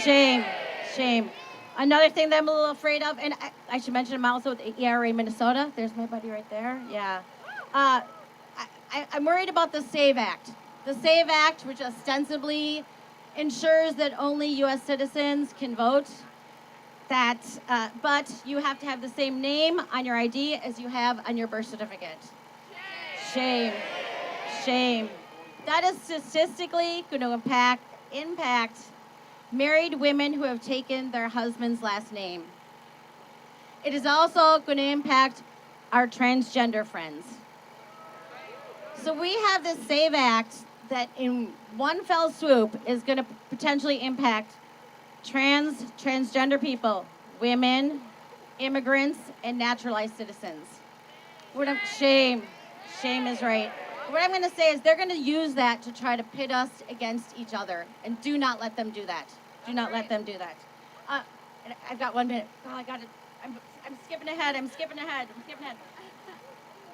Shame. Shame. Another thing that I'm a little afraid of, and I should mention I'm also with the ERA Minnesota. There's my buddy right there. Yeah. I'm worried about the SAVE Act. The SAVE Act, which ostensibly ensures that only U.S. citizens can vote, but you have to have the same name on your ID as you have on your birth certificate. Shame. Shame. That is statistically going to impact married women who have taken their husband's last name. It is also going to impact our transgender friends. So we have this SAVE Act that in one fell swoop is going to potentially impact transgender people, women, immigrants, and naturalized citizens. Shame is right. What I'm going to say is they're going to use that to try to pit us against each other, and do not let them do that. Do not let them do that. I've got 1 minute. Oh, I got it. I'm skipping ahead.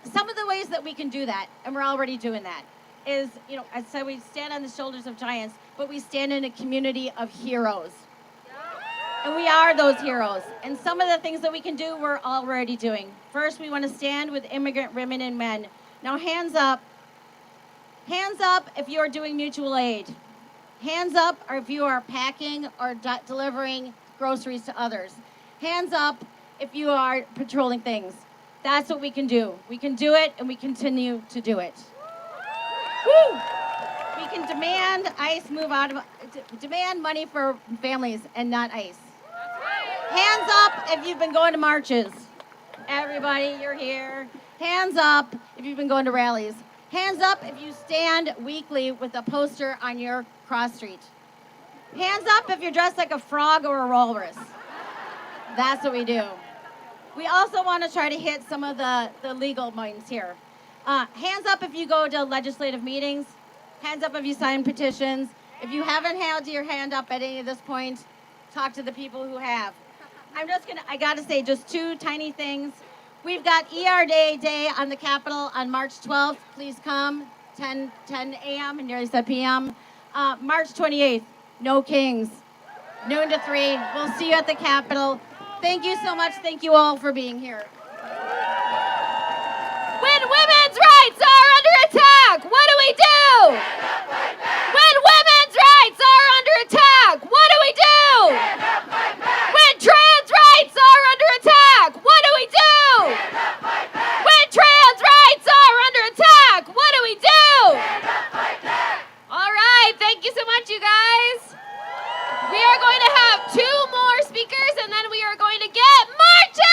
Some of the ways that we can do that, and we're already doing that, is, I said we stand on the shoulders of giants, but we stand in a community of heroes. And we are those heroes. And some of the things that we can do, we're already doing. First, we want to stand with immigrant women and men. Now, hands up. Hands up if you are doing mutual aid. Hands up if you are packing or delivering groceries to others. Hands up if you are patrolling things. That's what we can do. We can do it, and we continue to do it. Woo! We can demand ICE demand money for families and not ICE. Hands up if you've been going to marches. Everybody, you're here. Hands up if you've been going to rallies. Hands up if you stand weekly with a poster on your cross street. Hands up if you're dressed like a frog or a walrus. That's what we do. We also want to try to hit some of the legal minds here. Hands up if you go to legislative meetings. Hands up if you sign petitions. If you haven't held your hand up at any of this point, talk to the people who have. I gotta say just two tiny things. We've got ER Day on the Capitol on March 12th. Please come, 10 a.m. and nearly said p.m. March 28th, no kings, noon to 3. We'll see you at the Capitol. Thank you so much. Thank you all for being here. When women's rights are under attack, what do we do? When women's rights are under attack, what do we do? When trans rights are under attack, what do we do? When trans rights are under attack, what do we do? All right, thank you so much, you guys. We are going to have 2 more speakers, and then we are going to get marching!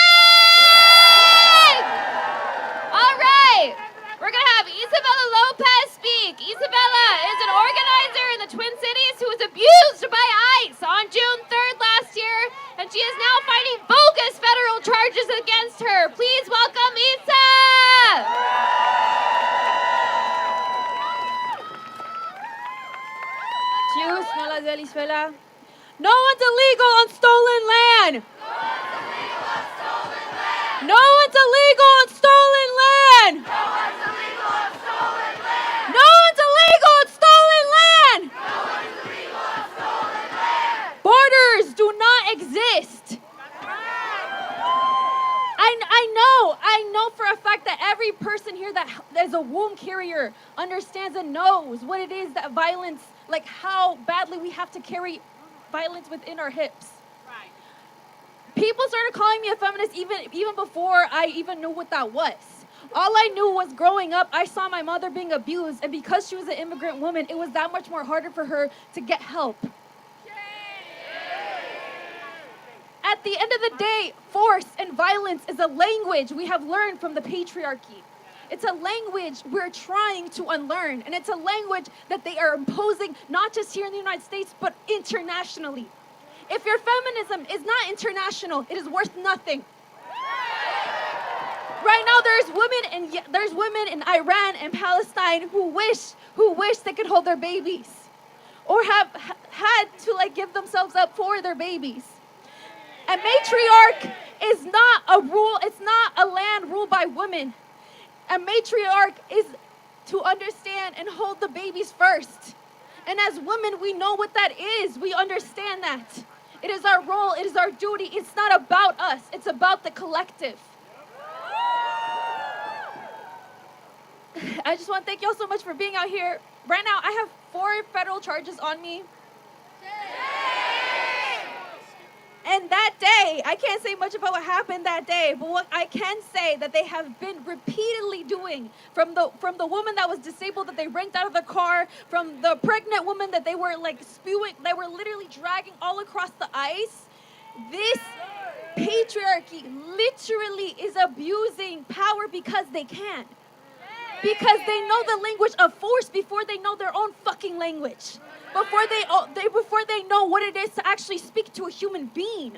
All right, we're going to have Isabella Lopez speak. Isabella is an organizer in the Twin Cities who was abused by ICE on June 3rd last year, and she is now fighting bogus federal charges against her. Please welcome Isa! Cheers, no la Venezuela. No one's illegal on stolen land. No one's illegal on stolen land. No one's illegal on stolen land. No one's illegal on stolen land. No one's illegal on stolen land. Borders do not exist. I know for a fact that every person here that is a womb carrier understands and knows what it is that violence, like how badly we have to carry violence within our hips. Right. People started calling me a feminist even before I even knew what that was. All I knew was growing up, I saw my mother being abused, and because she was an immigrant woman, it was that much more harder for her to get help. At the end of the day, force and violence is a language we have learned from the patriarchy. It's a language we're trying to unlearn, and it's a language that they are imposing not just here in the United States, but internationally. If your feminism is not international, it is worth nothing. Right now, there's women in Iran and Palestine who wish they could hold their babies, or have had to give themselves up for their babies. A matriarch is not a rule. It's not a land ruled by women. A matriarch is to understand and hold the babies first. And as women, we know what that is. We understand that. It is our role, it is our duty. It's not about us, it's about the collective. I just want to thank y'all so much for being out here. Right now, I have 4 federal charges on me. And that day, I can't say much about what happened that day, but what I can say that they have been repeatedly doing, from the woman that was disabled that they yanked out of the car, from the pregnant woman that they were like spewing, they were literally dragging all across the ice. This patriarchy literally is abusing power because they can. Because they know the language of force before they know their own fucking language. Before they know what it is to actually speak to a human being.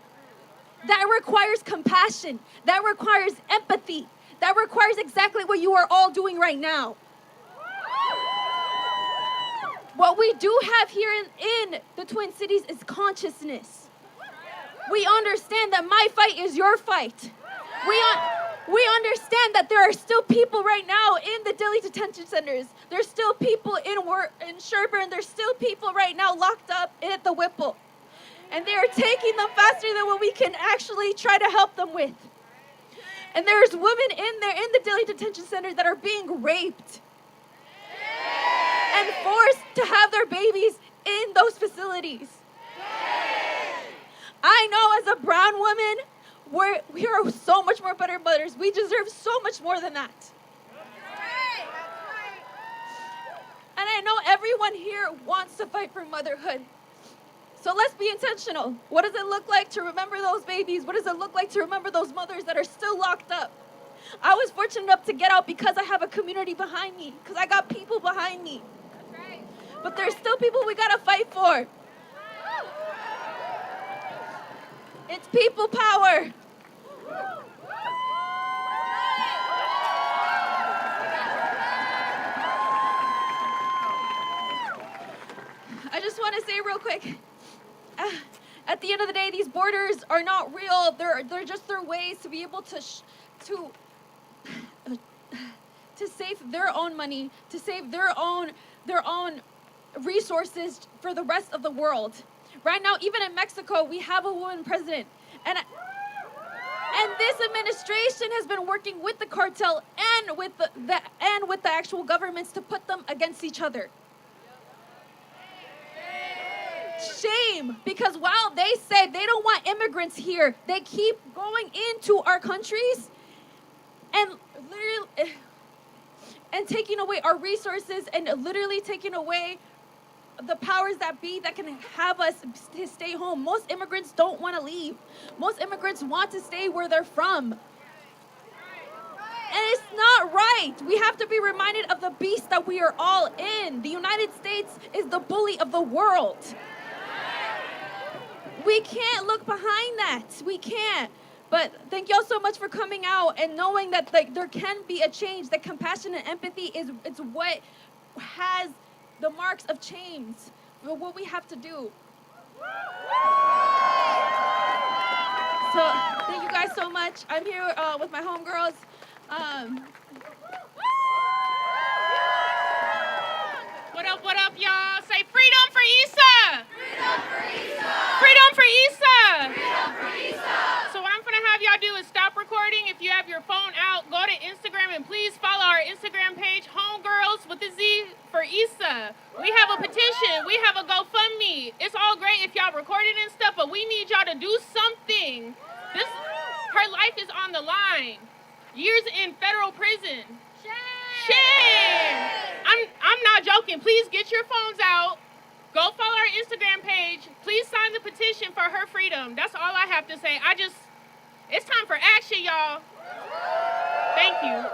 That requires compassion. That requires empathy. That requires exactly what you are all doing right now. What we do have here in the Twin Cities is consciousness. We understand that my fight is your fight. We understand that there are still people right now in the Delhi detention centers. There's still people in Sherburne. There's still people right now locked up at the Whipple. And they are taking them faster than what we can actually try to help them with. And there's women in there in the Delhi detention center that are being raped and forced to have their babies in those facilities. I know as a brown woman, we are so much more better mothers. We deserve so much more than that. And I know everyone here wants to fight for motherhood. So let's be intentional. What does it look like to remember those babies? What does it look like to remember those mothers that are still locked up? I was fortunate enough to get out because I have a community behind me, because I got people behind me. But there's still people we gotta fight for. It's people power. I just want to say real quick, at the end of the day, these borders are not real. They're just their ways to be able to save their own money, to save their own resources for the rest of the world. Right now, even in Mexico, we have a woman president, and this administration has been working with the cartel and with the actual governments to put them against each other. Shame, because while they say they don't want immigrants here, they keep going into our countries and literally and taking away our resources and literally taking away the powers that be that can have us to stay home. Most immigrants don't want to leave. Most immigrants want to stay where they're from. And it's not right. We have to be reminded of the beast that we are all in. The United States is the bully of the world. We can't look behind that. We can't. But thank y'all so much for coming out and knowing that there can be a change, that compassion and empathy it's what has the marks of change, what we have to do. So thank you guys so much. I'm here with my homegirls. What up, y'all? Say freedom for Issa! Freedom for Issa! Freedom for Issa! Freedom for Issa! So what I'm gonna have y'all do is stop recording. If you have your phone out, go to Instagram and please follow our Instagram page, Homegirls with a Z for Issa. We have a petition. We have a GoFundMe. It's all great if y'all recording and stuff, but we need y'all to do something. Her life is on the line. Years in federal prison. Shame! I'm not joking. Please get your phones out. Go follow our Instagram page. Please sign the petition for her freedom. That's all I have to say. It's time for action, y'all. Thank you.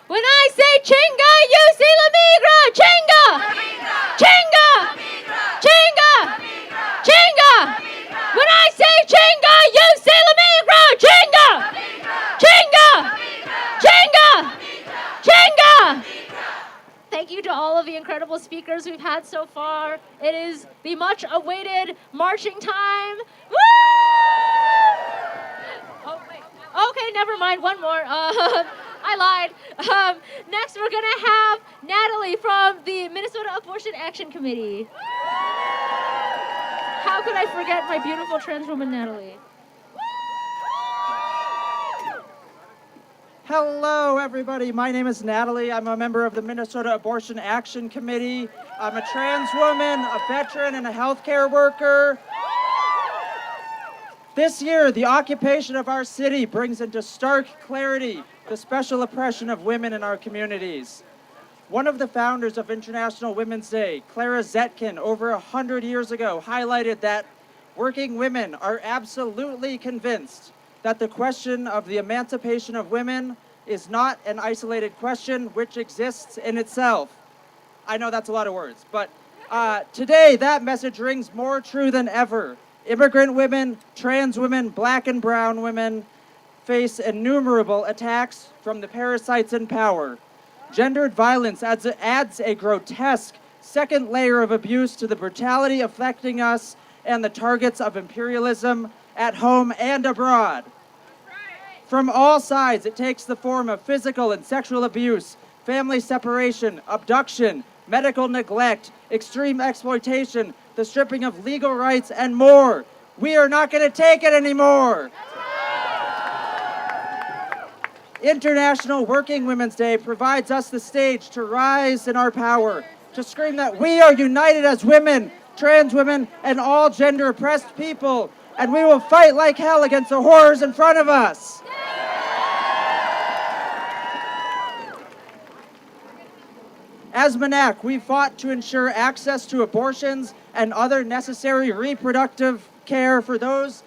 When I say chinga, you see la migra! Chinga! Chinga! Chinga! Chinga! When I say chinga, you see la migra! Chinga! Chinga! Chinga! Chinga! Thank you to all of the incredible speakers we've had so far. It is the much awaited marching time. Woo! Oh, wait. Okay, never mind. One more. I lied. Next, we're going to have Natalie from the Minnesota Abortion Action Committee. How could I forget my beautiful trans woman, Natalie? Hello, everybody. My name is Natalie. I'm a member of the Minnesota Abortion Action Committee. I'm a trans woman, a veteran, and a healthcare worker. This year, the occupation of our city brings into stark clarity the special oppression of women in our communities. One of the founders of International Women's Day, Clara Zetkin, over 100 years ago, highlighted that working women are absolutely convinced that the question of the emancipation of women is not an isolated question which exists in itself. I know that's a lot of words, but today that message rings more true than ever. Immigrant women, trans women, black and brown women face innumerable attacks from the parasites in power. Gendered violence adds a grotesque second layer of abuse to the brutality affecting us and the targets of imperialism at home and abroad. From all sides, it takes the form of physical and sexual abuse, family separation, abduction, medical neglect, extreme exploitation, the stripping of legal rights, and more. We are not going to take it anymore. International Working Women's Day provides us the stage to rise in our power, to scream that we are united as women, trans women, and all gender-oppressed people, and we will fight like hell against the horrors in front of us. As MNAC, we fought to ensure access to abortions and other necessary reproductive care for those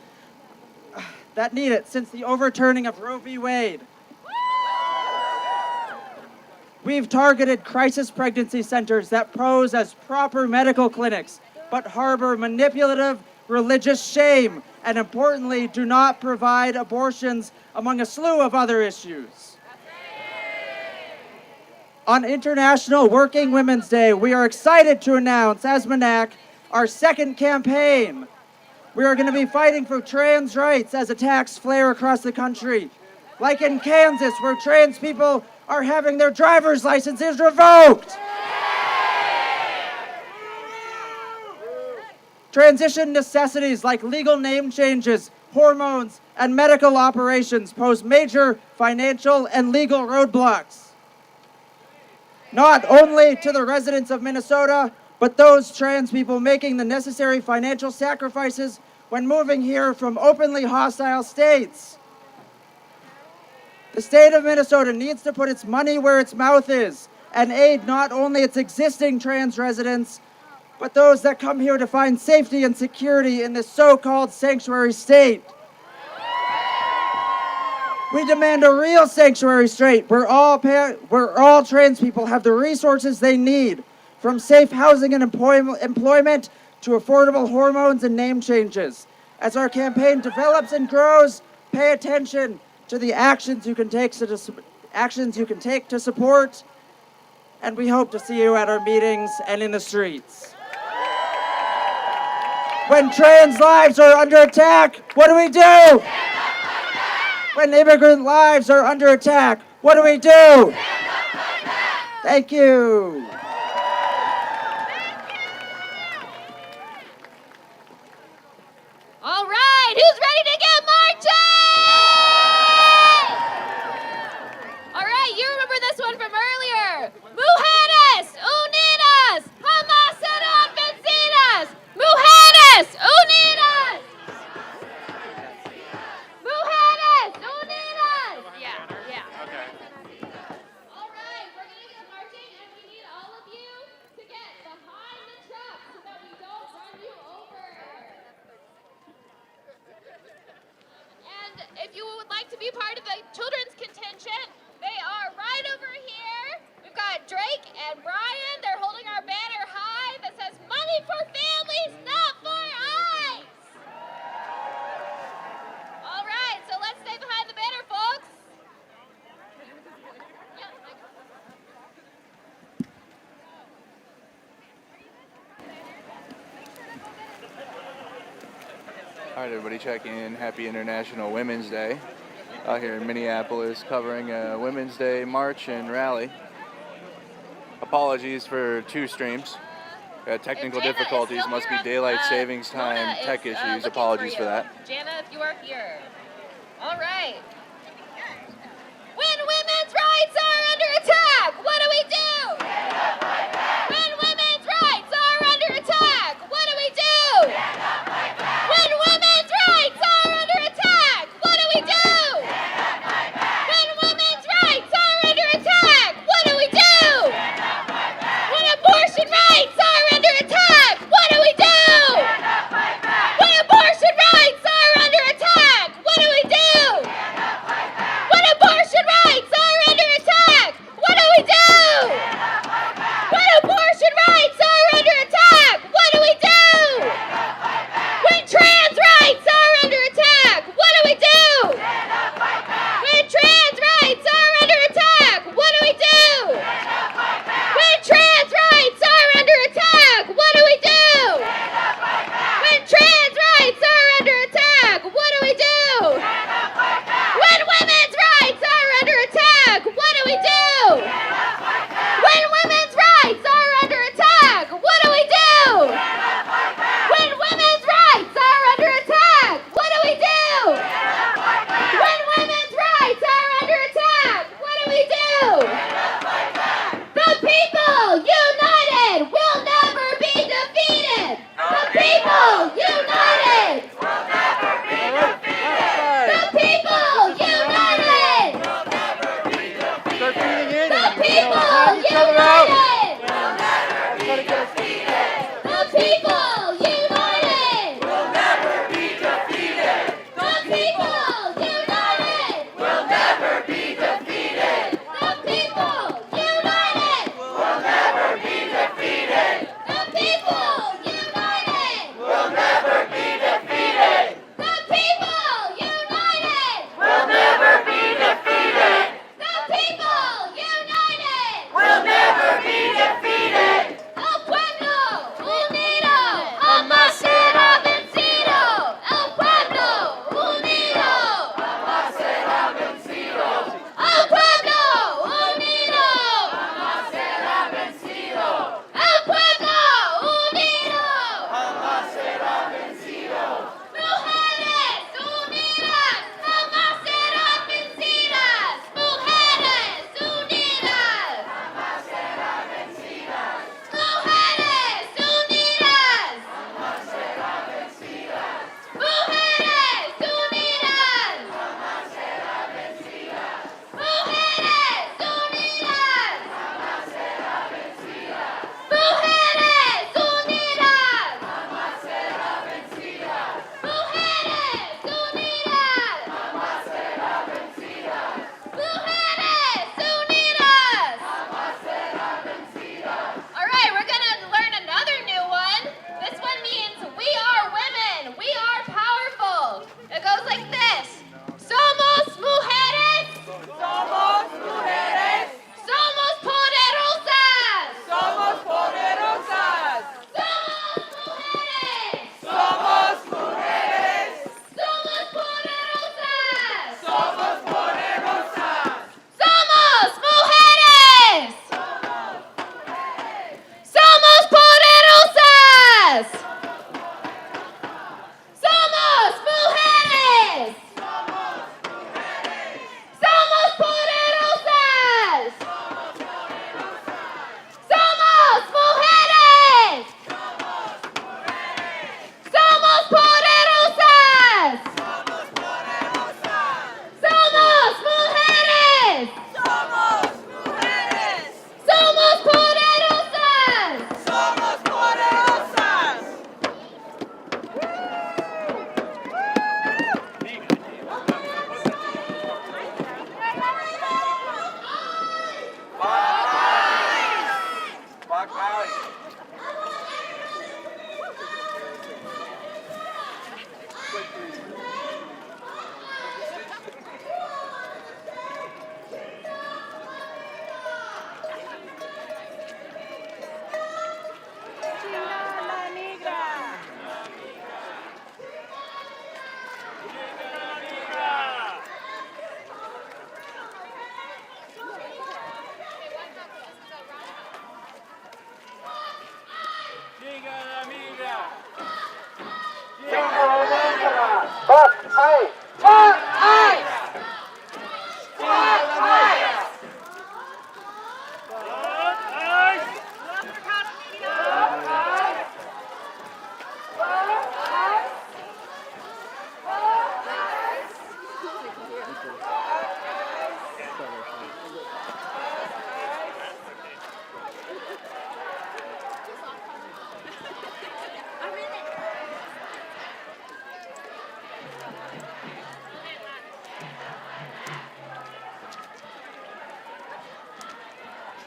that need it since the overturning of Roe v. Wade. We've targeted crisis pregnancy centers that pose as proper medical clinics, but harbor manipulative religious shame, and importantly, do not provide abortions, among a slew of other issues. On International Working Women's Day, we are excited to announce, as MNAC, our second campaign. We are going to be fighting for trans rights as attacks flare across the country. Like in Kansas, where trans people are having their driver's licenses revoked. Transition necessities like legal name changes, hormones, and medical operations pose major financial and legal roadblocks. Not only to the residents of Minnesota, but those trans people making the necessary financial sacrifices when moving here from openly hostile states. The state of Minnesota needs to put its money where its mouth is and aid not only its existing trans residents, but those that come here to find safety and security in this so-called sanctuary state. We demand a real sanctuary state where all trans people have the resources they need, from safe housing and employment to affordable hormones and name changes. As our campaign develops and grows, pay attention to the actions you can take to support, and we hope to see you at our meetings and in the streets. When trans lives are under attack, what do? When immigrant lives are under attack, what do? Thank you. All right, who's ready to get marching? All right, you remember this one from earlier. Mujeres, unidas, jamás serán vencidas. Mujeres, unidas. Mujeres, unidas. Yeah. Okay. All right, we're going to get marching, and we need all of you to get behind the truck so that we don't run you over. And if you would like to be part of the children's contingent, they are right over here. We've got Drake and Brian. They're holding our banner high that says, "Money for families, not for eyes." All right, so let's stay behind the banner, folks. All right, everybody, check in. Happy International Women's Day. Out here in Minneapolis, covering a Women's Day march and rally. Apologies for 2 streams. Technical If Jana is difficulties, still must be here, daylight savings Mona time, is, tech issues. looking Apologies for you. that. Jana, if you are here. All right. When women's rights are under attack, what do we do? When women's rights are under attack, what do we do? When women's rights are under attack, what do we do? When women's rights are under attack, what do we do? When abortion rights are under attack, what do we do? When abortion rights are under attack, what do we do? When abortion rights are under attack, what do we do? When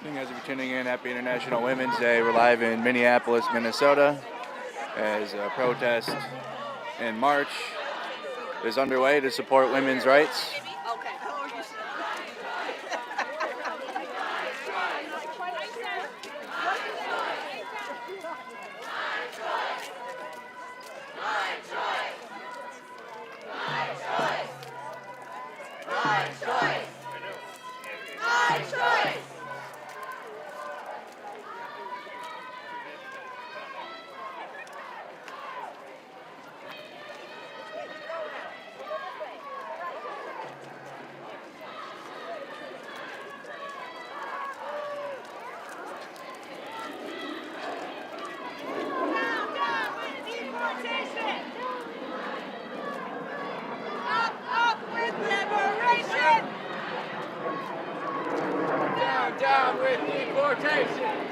You guys are tuning in. Happy International Women's Day. We're live in Minneapolis, Minnesota, as a protest in March is underway to support women's rights. Down with deportation!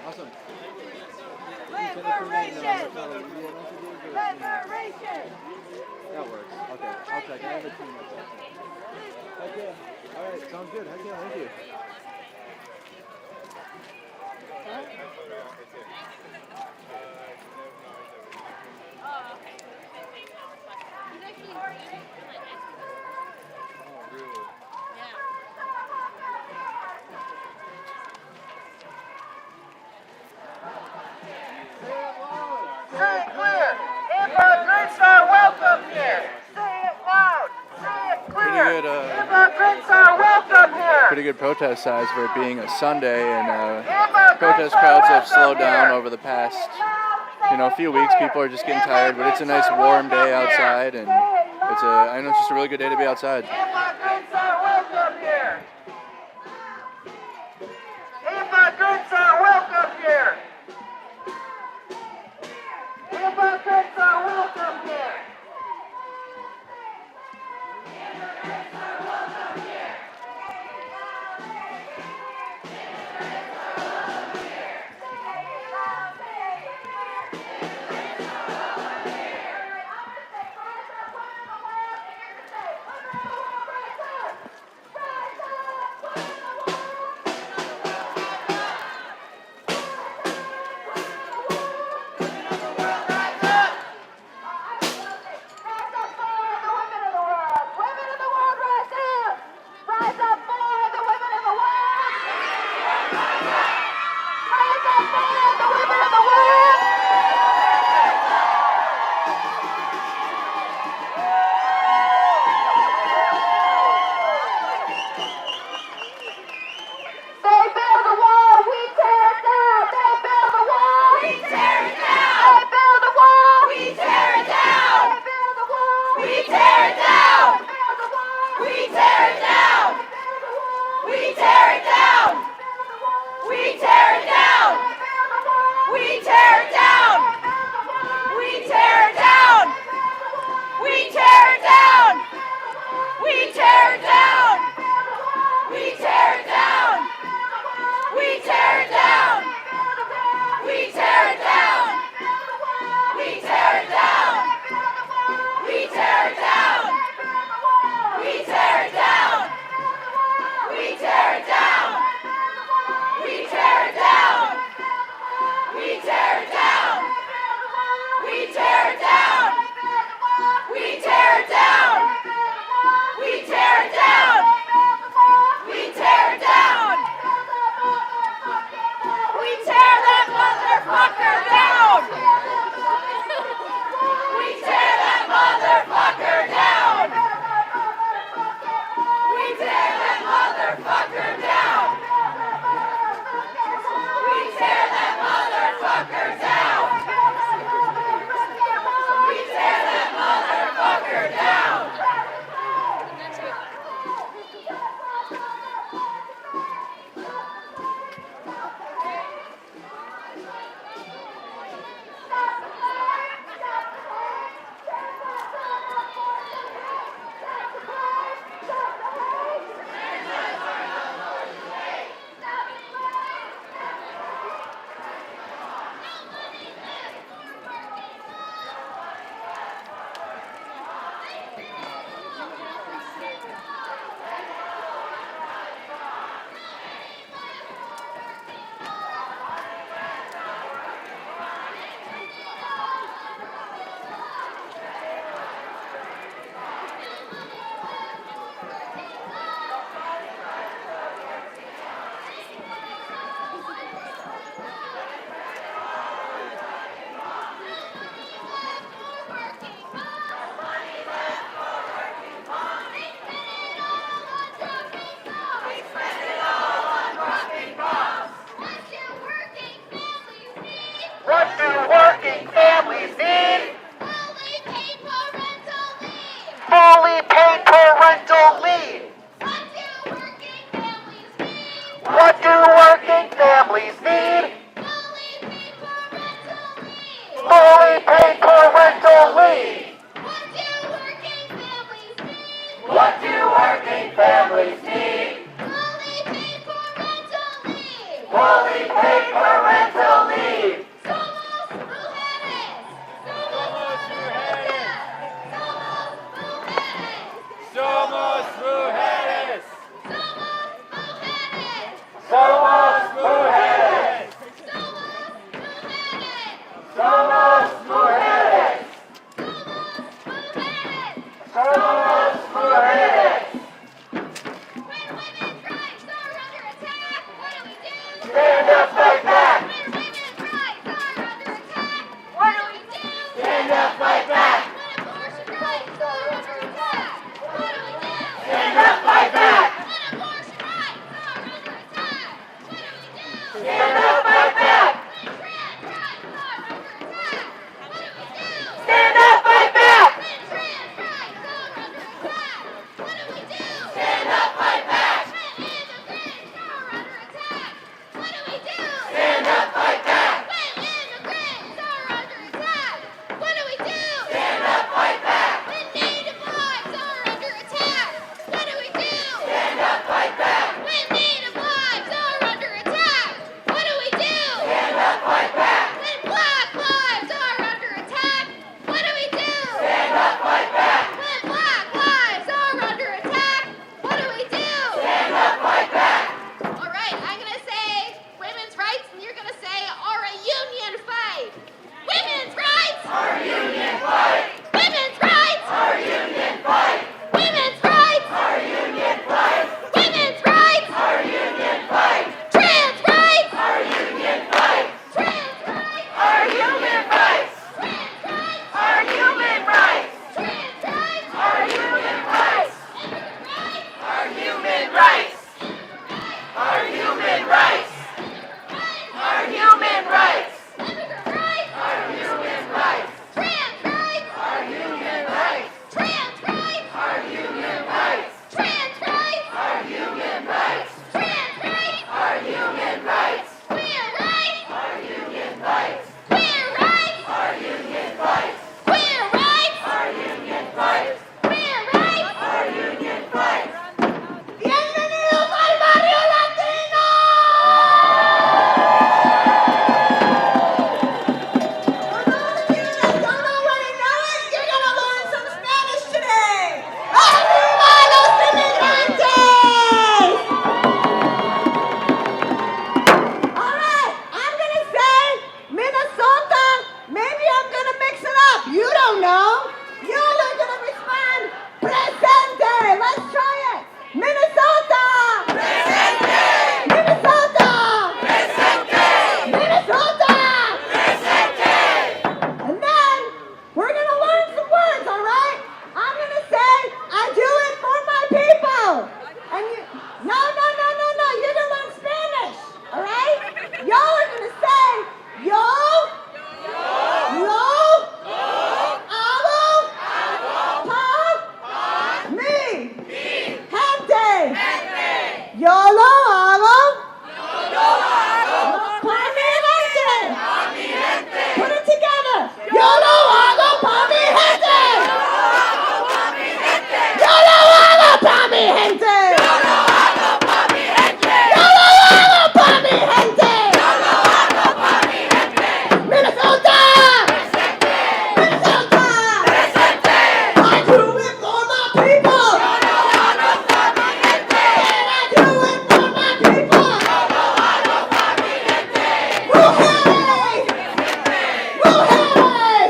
Awesome. Liberation! Liberation! That works. Okay. I'll check. I have a team. Heck yeah. All right. Sounds good. Heck yeah. Thank you. Say it clear! Immigrants are welcome here! Say it loud! Say it clear! Immigrants are welcome here! Pretty good protest size for it being a Sunday, and protest crowds have slowed down over the past, few weeks. People are just getting tired, but it's a nice warm day outside, and I know it's just a really good day to be outside. Immigrants are welcome here! Immigrants are welcome here! Immigrants are welcome here! Immigrants are welcome here! motherfucker down! We tear that motherfucker down! We tear that motherfucker down! YOLO hago. Pa' mi gente. Put it together. YOLO hago pa' mi gente. YOLO hago pa' mi gente. YOLO hago pa' mi gente. Minnesota. Minnesota. I do it for my people. And I do it for my people. Woo-hey! Woo-hey!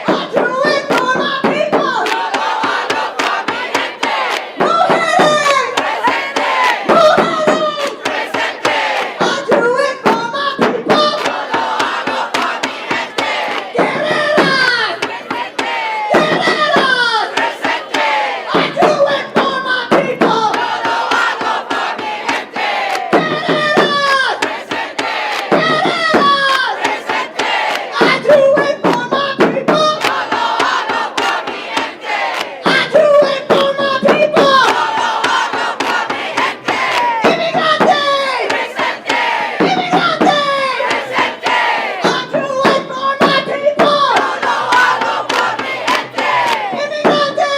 I do it for my people. Woo-hey! Woo-hey! I do it for my people. Get it on! Get it on! I do it for my people. Get it on! I do it for my people. I do it for my people. Immigrante! Immigrante! I do it for my people. Immigrante! Immigrante!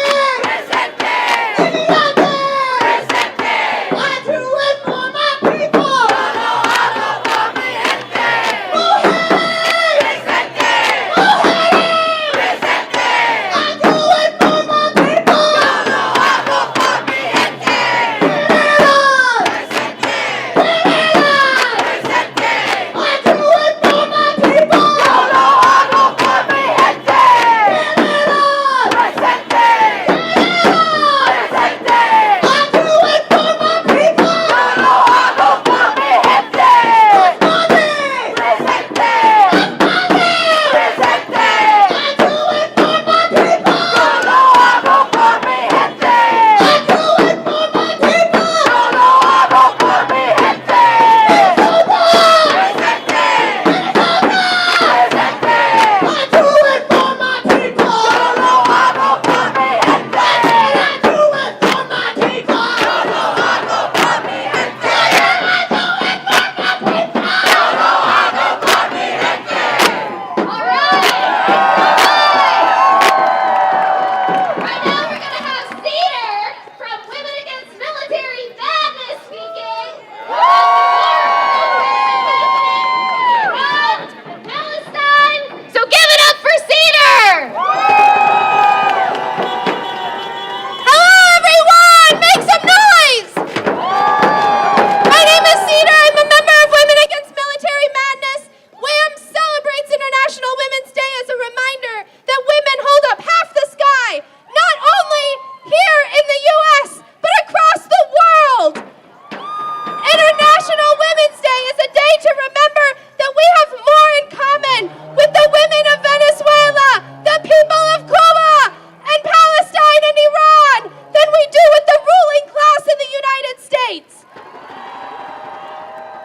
I do it for my people. Right now we're gonna have Cedar from Women Against Military Madness speaking. Iran, Palestine. So give it up for Cedar. Hello everyone, make some noise. My name is Cedar. I'm a member of Women Against Military Madness. WAM celebrates International Women's Day as a reminder that women hold up half the sky, not only here in the U.S., but across the world. International Women's Day is a day to remember that we have more in common with the women of Venezuela, the people of Cuba, and Palestine and Iran than we do with the ruling class in the United States.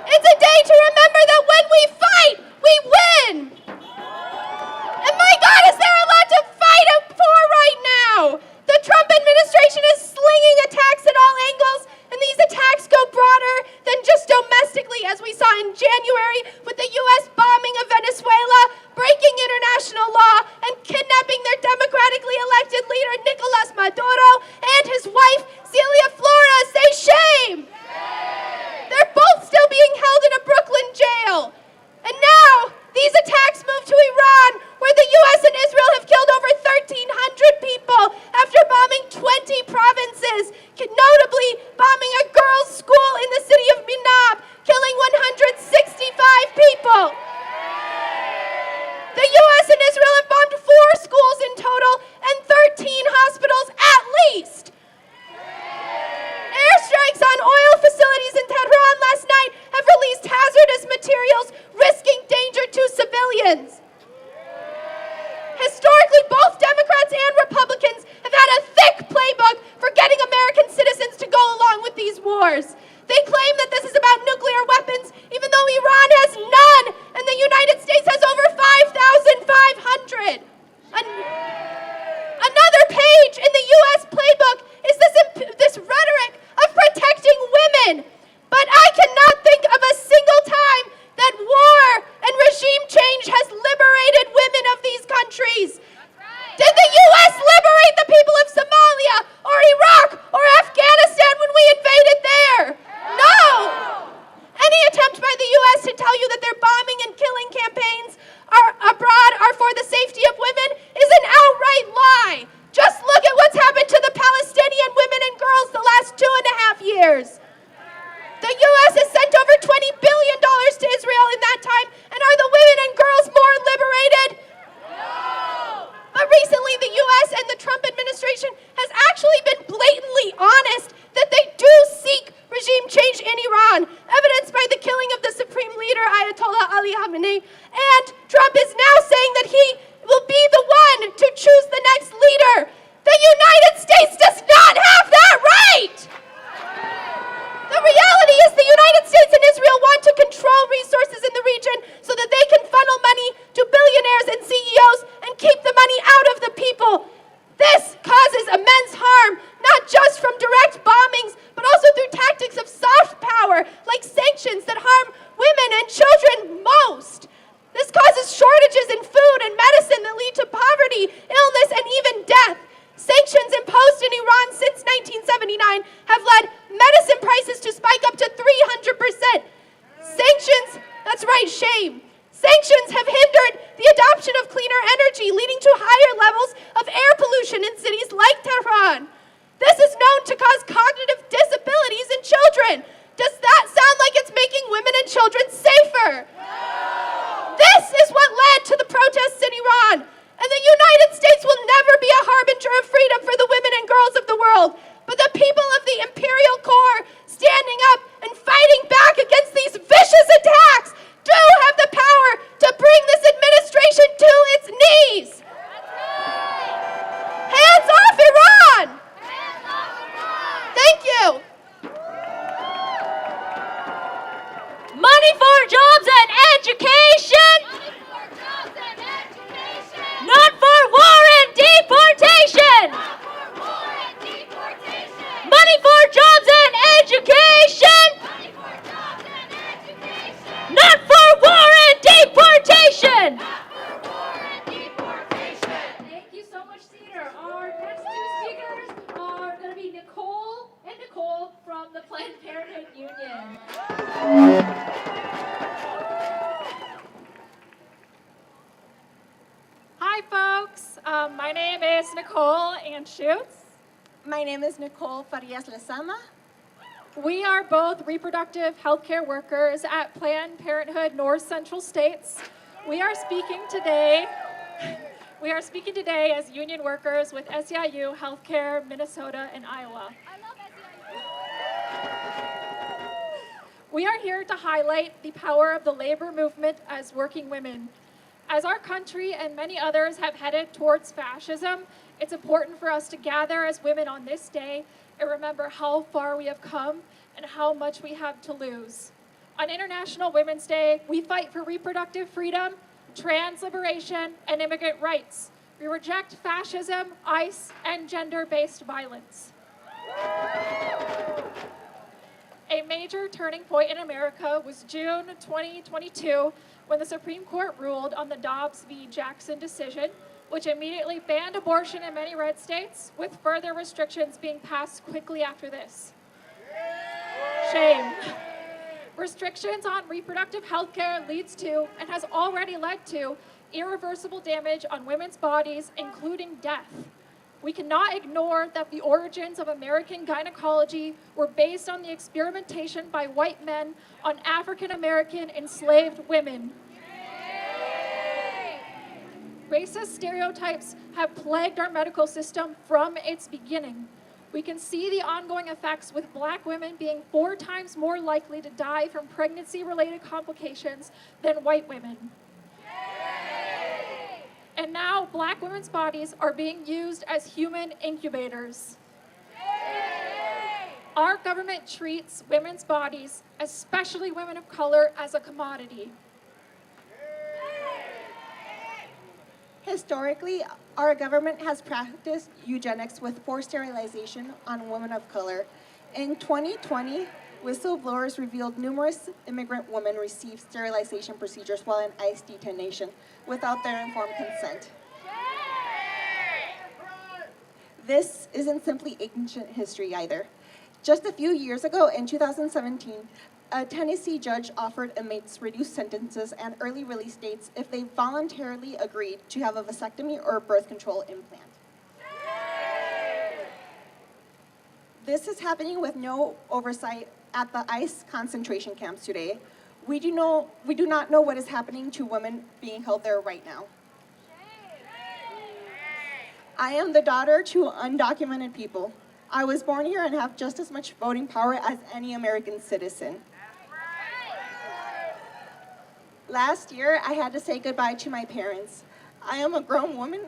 It's a day to remember that when we fight, we win. And my God, is there a lot to fight for right now? The Trump administration is slinging attacks at all angles, and these attacks go broader than just domestically, as we saw in January with the U.S. bombing of Venezuela, breaking international law, and kidnapping their democratically elected leader, Nicolas Maduro, and his wife, Celia Flores. Say shame! They're both still being held in a Brooklyn jail. And now, these attacks move to Iran, where the U.S. and Israel have killed over 1,300 people after bombing 20 provinces, notably bombing a girls' school in the city of Minneapolis, killing 165 people. The U.S. and Israel have bombed 4 schools in total and 13 hospitals at least. Airstrikes on oil facilities in Tehran last night have released hazardous materials, risking danger to civilians. Historically, both Democrats and Republicans have had a thick playbook for getting American citizens to go along with these wars. They claim that this is about nuclear weapons, even though Iran has none, and the United States has over 5,500. Another page in the U.S. playbook is this rhetoric of protecting women years. The U.S. has sent over $20 billion to Israel in that time, and are the women and girls more liberated? No! But recently, the U.S. and the Trump administration has actually been blatantly honest that they do seek regime change in Iran, evidenced by the killing of the supreme leader, Ayatollah Ali Khamenei, and Trump is now saying that he will be the one to choose the next leader. The United States does not have that right! The reality is the United States and Israel want to control resources in the region so that they can funnel money to billionaires and CEOs and keep the money out of the people. This causes immense harm, not just from direct bombings, but also through tactics of soft power, like sanctions that harm women and children most. This causes shortages in food and medicine that lead to poverty, illness, and even death. Sanctions imposed in Iran since 1979 have led medicine prices to spike up to 300%. Sanctions, that's right, shame. Sanctions have hindered the adoption of cleaner energy, leading to higher levels of air pollution in cities like Tehran. This is known to cause cognitive disabilities in children. Does that sound like it's making women and children safer? No! This is what led to the protests in Iran. And the United States will never be a harbinger of freedom for the women and girls of the world. But the people of the imperial core standing up and fighting back against these vicious attacks do have the power to bring this administration to its knees. Hands off Iran! Hands off Iran! Thank you. Money for jobs and education! Not for war and deportation! Money for jobs and education! Not for war and deportation! Thank you so much, Cedar. Our next two speakers are going to be Nicole and Nicole from the Planned Parenthood Union. Hi, folks. My name is Nicole Anschutz. My name is Nicole Farias Lezama. We are both reproductive healthcare workers at Planned Parenthood North Central States. We are speaking today as union workers with SEIU Healthcare, Minnesota, and Iowa. We are here to highlight the power of the labor movement as working women. As our country and many others have headed towards fascism, it's important for us to gather as women on this day and remember how far we have come and how much we have to lose. On International Women's Day, we fight for reproductive freedom, trans liberation, and immigrant rights. We reject fascism, ICE, and gender-based violence. A major turning point in America was June 2022, when the Supreme Court ruled on the Dobbs v. Jackson decision, which immediately banned abortion in many red states, with further restrictions being passed quickly after this. Shame. Restrictions on reproductive health care leads to, and has already led to, irreversible damage on women's bodies, including death. We cannot ignore that the origins of American gynecology were based on the experimentation by white men on African American enslaved women. Racist stereotypes have plagued our medical system from its beginning. We can see the ongoing effects with Black women being 4 times more likely to die from pregnancy-related complications than white women. And now, Black women's bodies are being used as human incubators. Our government treats women's bodies, especially women of color, as a commodity. Historically, our government has practiced eugenics with forced sterilization on women of color. In 2020, whistleblowers revealed numerous immigrant women received sterilization procedures while in ICE detention without their informed consent. This isn't simply ancient history either. Just a few years ago, in 2017, a Tennessee judge offered inmates reduced sentences and early release dates if they voluntarily agreed to have a vasectomy or a birth control implant. This is happening with no oversight at the ICE concentration camps today. We do not know what is happening to women being held there right now. I am the daughter to undocumented people. I was born here and have just as much voting power as any American citizen. Last year, I had to say goodbye to my parents. I am a grown woman,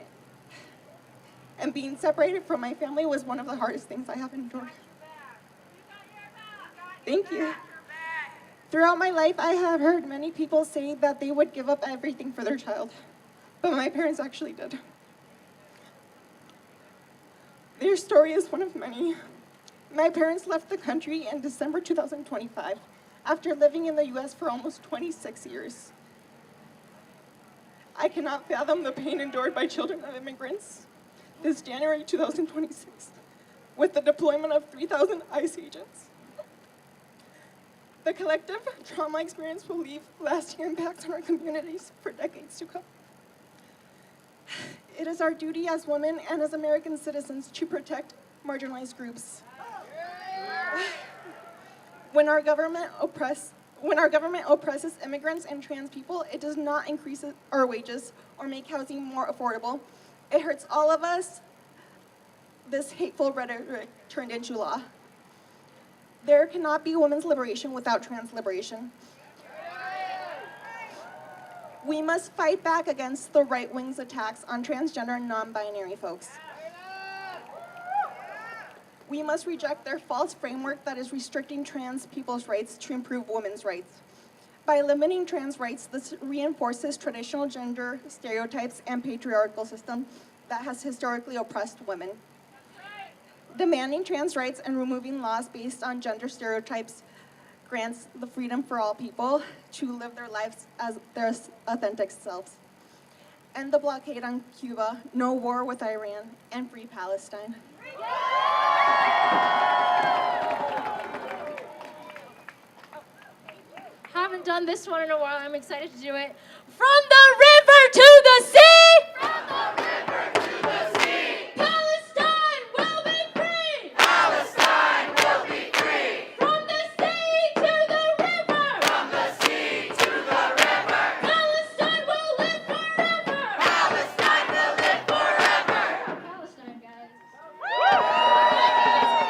and being separated from my family was one of the hardest things I have endured. Thank you. Throughout my life, I have heard many people say that they would give up everything for their child, but my parents actually did. Their story is one of many. My parents left the country in December 2025 after living in the US for almost 26 years. I cannot fathom the pain endured by children of immigrants this January 2026 with the deployment of 3,000 ICE agents. The collective trauma experience will leave lasting impacts on our communities for decades to come. It is our duty as women and as American citizens to protect marginalized groups. When our government oppresses immigrants and trans people, it does not increase our wages or make housing more affordable. It hurts all of us. This hateful rhetoric turned into law. There cannot be women's liberation without trans liberation. We must fight back against the right wing's attacks on transgender and non-binary folks. We must reject their false framework that is restricting trans people's rights to improve women's rights. By limiting trans rights, this reinforces traditional gender stereotypes and patriarchal system that has historically oppressed women. Demanding trans rights and removing laws based on gender stereotypes grants the freedom for all people to live their lives as their authentic selves. End the blockade on Cuba, no war with Iran, and free Palestine. Haven't done this one in a while. I'm excited to do it. From the river to the sea! From the river to the sea! Palestine will be free! Palestine will be free! From the sea to the river! From the sea to the river! Palestine will live forever! Palestine will live forever! Palestine, guys. We're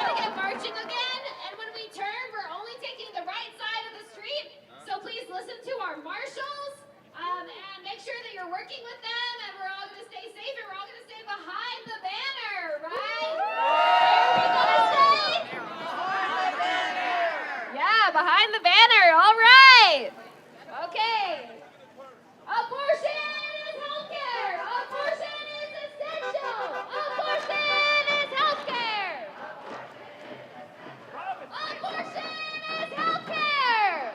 gonna get marching again, and when we turn, we're only taking the right side of the street. So please listen to our marshals, and make sure that you're working with them, and we're all going to stay safe, and we're all going to stay behind the banner, right? Where are we going to stay? Behind the banner. Yeah, behind the banner. All right. Okay. Abortion is healthcare. Abortion is essential. Abortion is healthcare. Abortion is healthcare.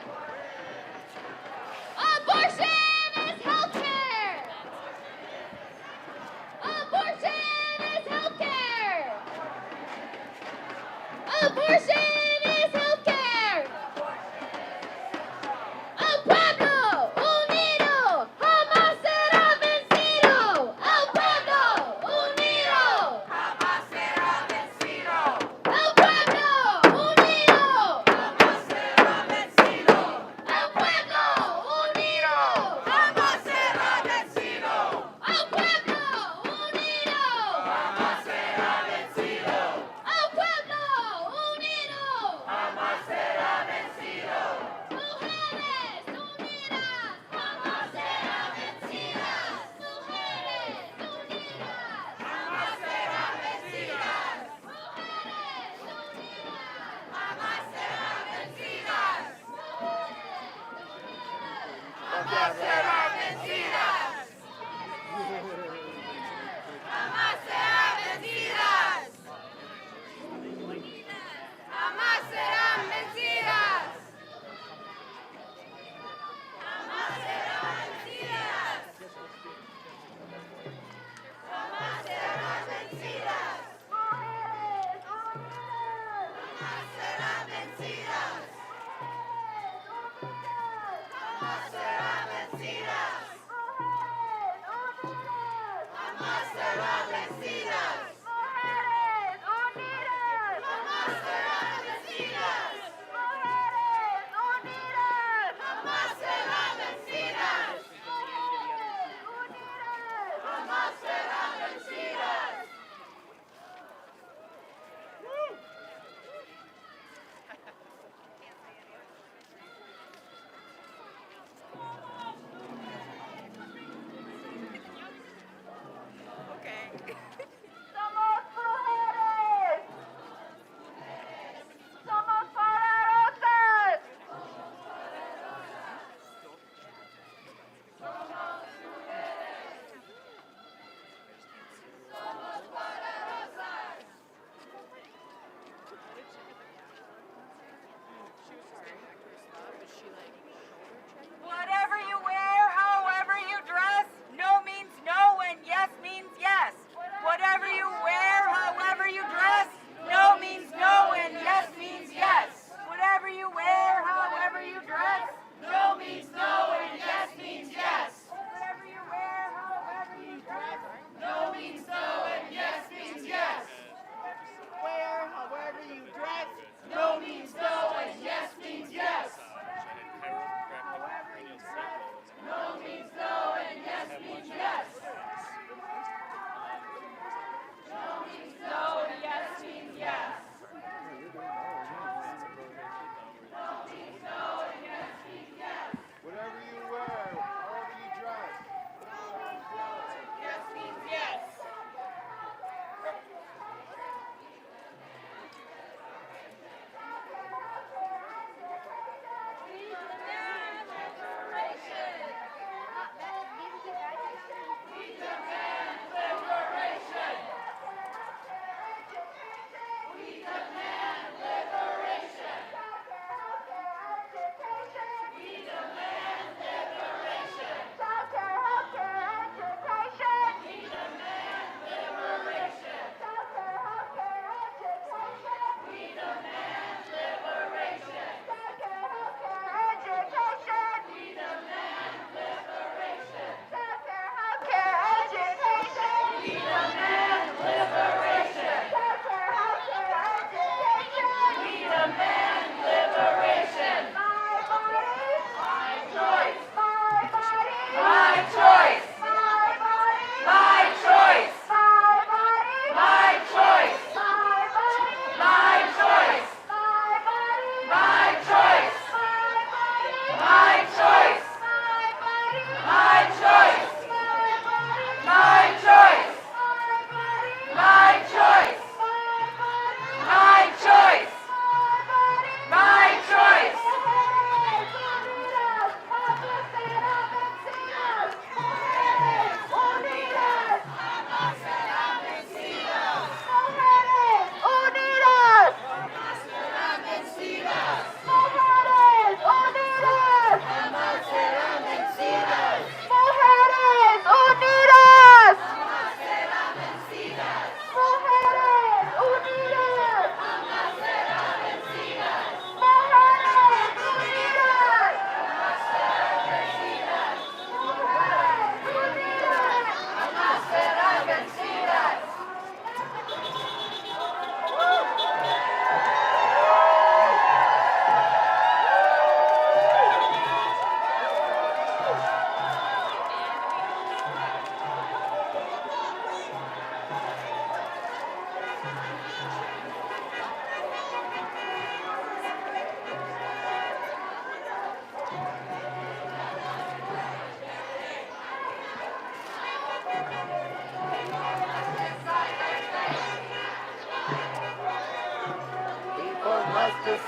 Abortion is healthcare! Abortion is healthcare! Abortion is healthcare!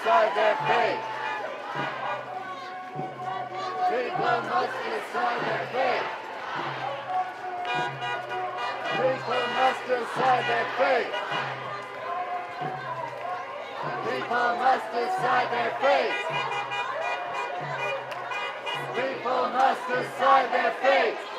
decide their fate. People must decide their fate. People must decide their fate. People must decide their fate. People must decide their fate.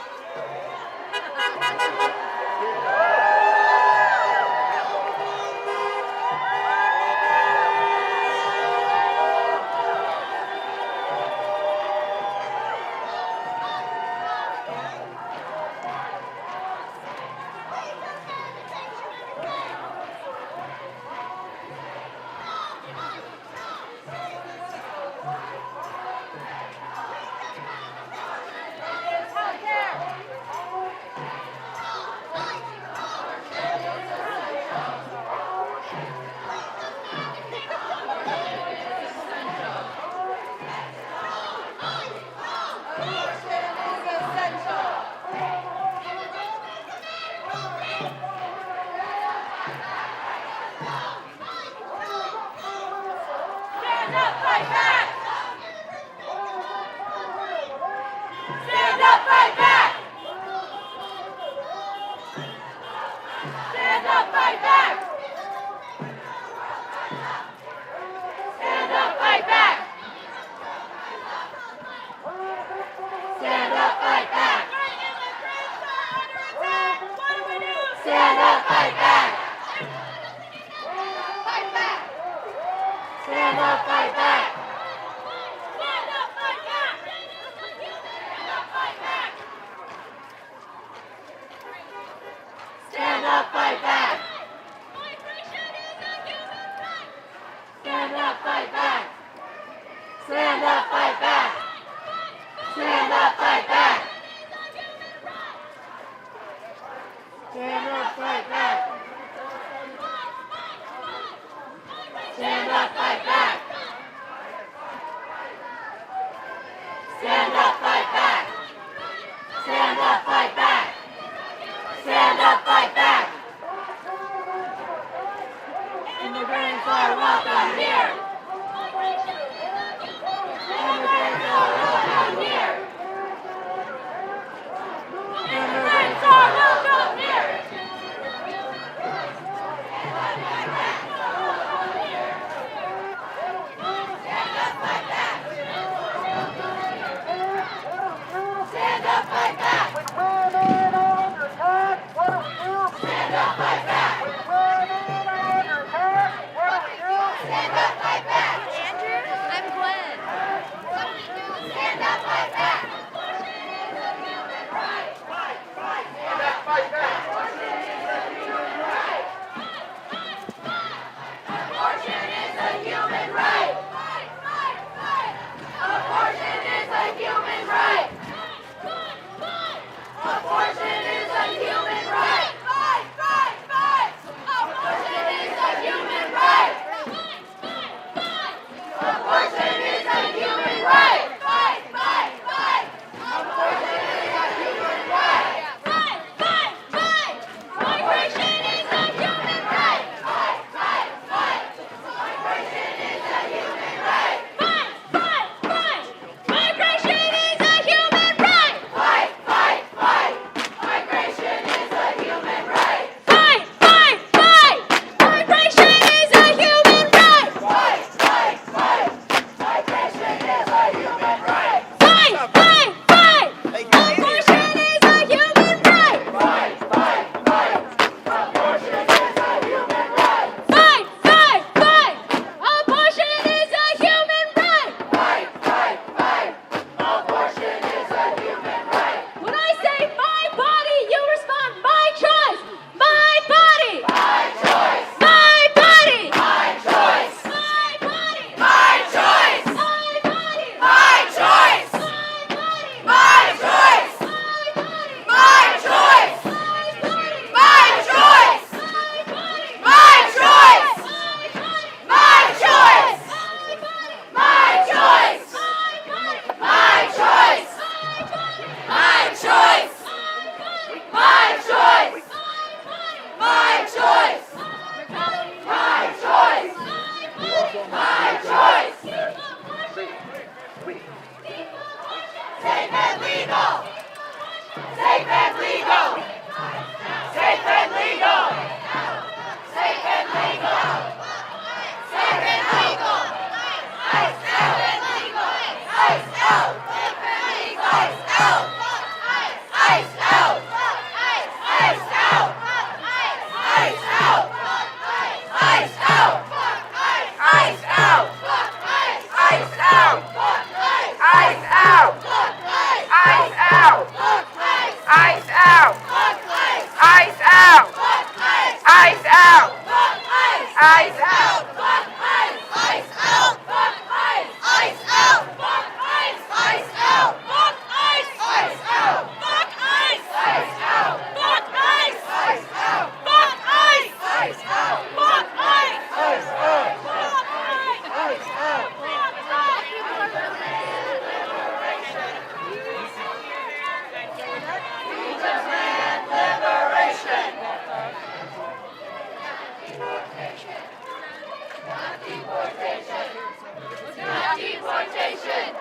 exploitation.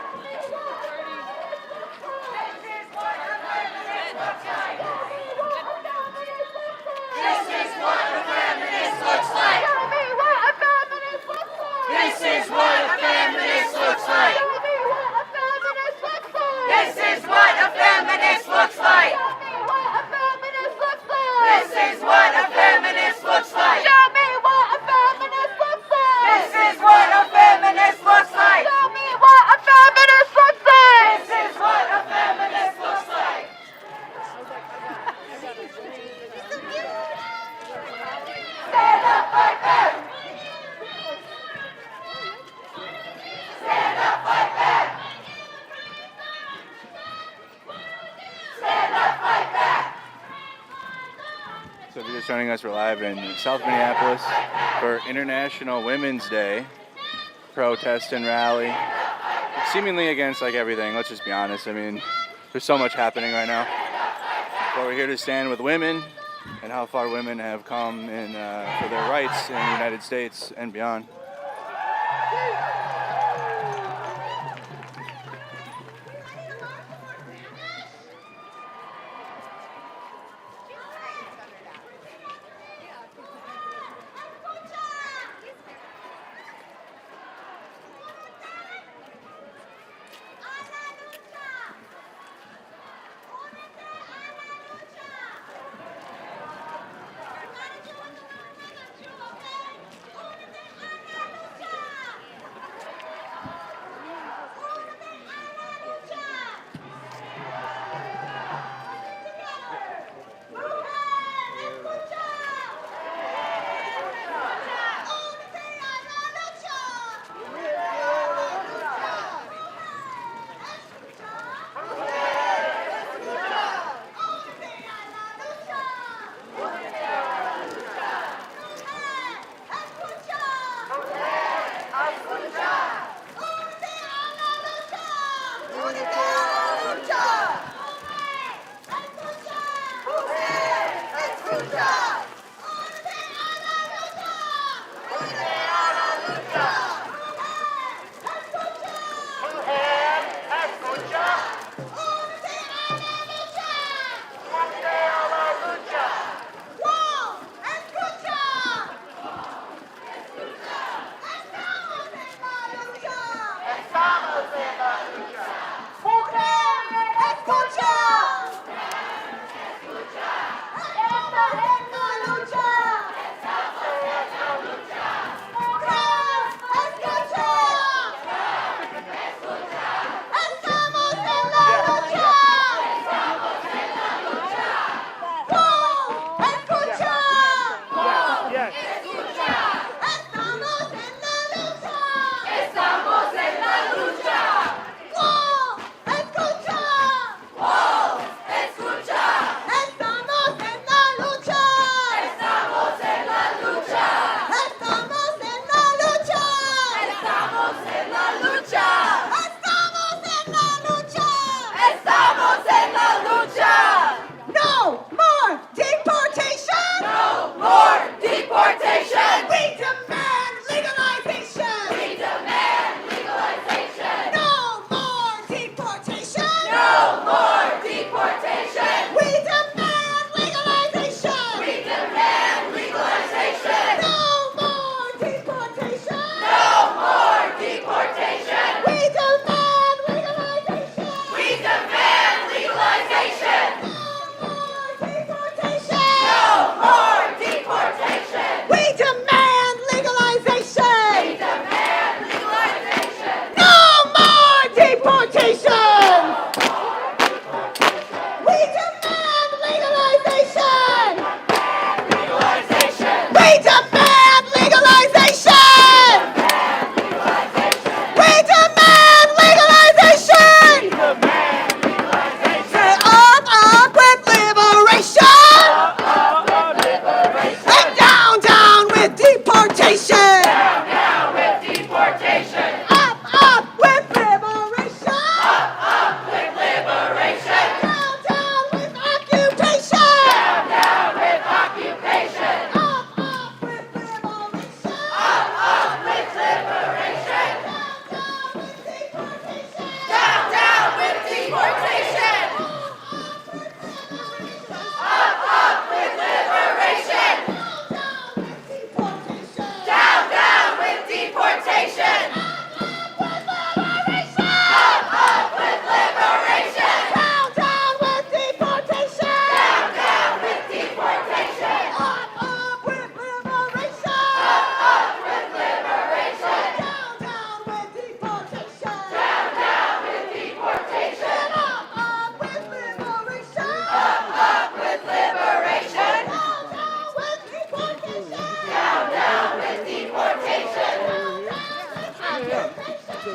This is what a feminist looks like. Tell me what a feminist looks like. This is what a feminist looks like. Tell me what a feminist looks like. This is what a feminist looks like. Tell me what a feminist looks like. This is what a feminist looks like. Show me what a feminist looks like. This is what a feminist looks like. Show me what a feminist looks like. This is what a feminist looks like. Stand up, fight back. Stand up, fight back. Stand up, fight back. So if you're just joining us, we're live in South Minneapolis for International Women's Day protest and rally. Seemingly against like everything, let's just be honest. I mean, there's so much happening right now. But we're here to stand with women and how far women have come in for their rights in the United States and beyond.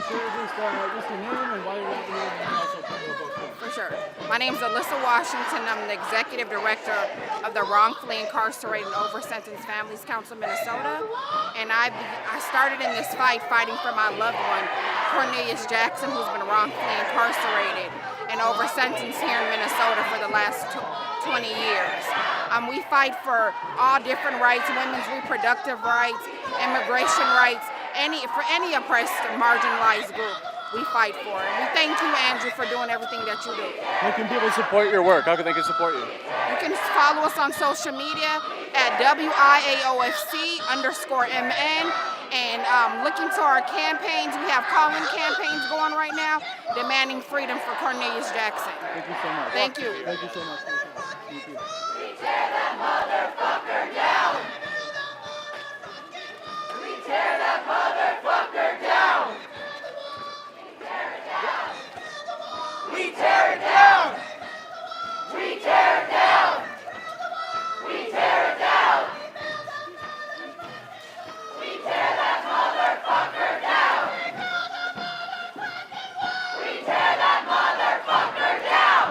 share just your name and why you're out here and also For sure. My name is Alyssa Washington. I'm the Executive Director of the Wrongfully Incarcerated and Over-Sentenced Families Council of Minnesota. And I started in this fight fighting for my loved one, Cornelius Jackson, who's been wrongfully incarcerated and over-sentenced here in Minnesota for the last 20 years. We fight for all different rights, women's reproductive rights, immigration rights, for any oppressed and marginalized group. We fight for it. We thank you, Andrew, for doing everything that you do. How can people support your work? How can they support you? You can follow us on social media at WIAOFC_MN and look into our campaigns. We have call-in campaigns going right now demanding freedom for Cornelius Jackson. Thank you so much. Thank you. Thank you so much. Thank you. We tear that motherfucker down. We tear that motherfucker down. We tear it down! We tear it down! We tear it down! We tear that motherfucker down! We tear that motherfucker down!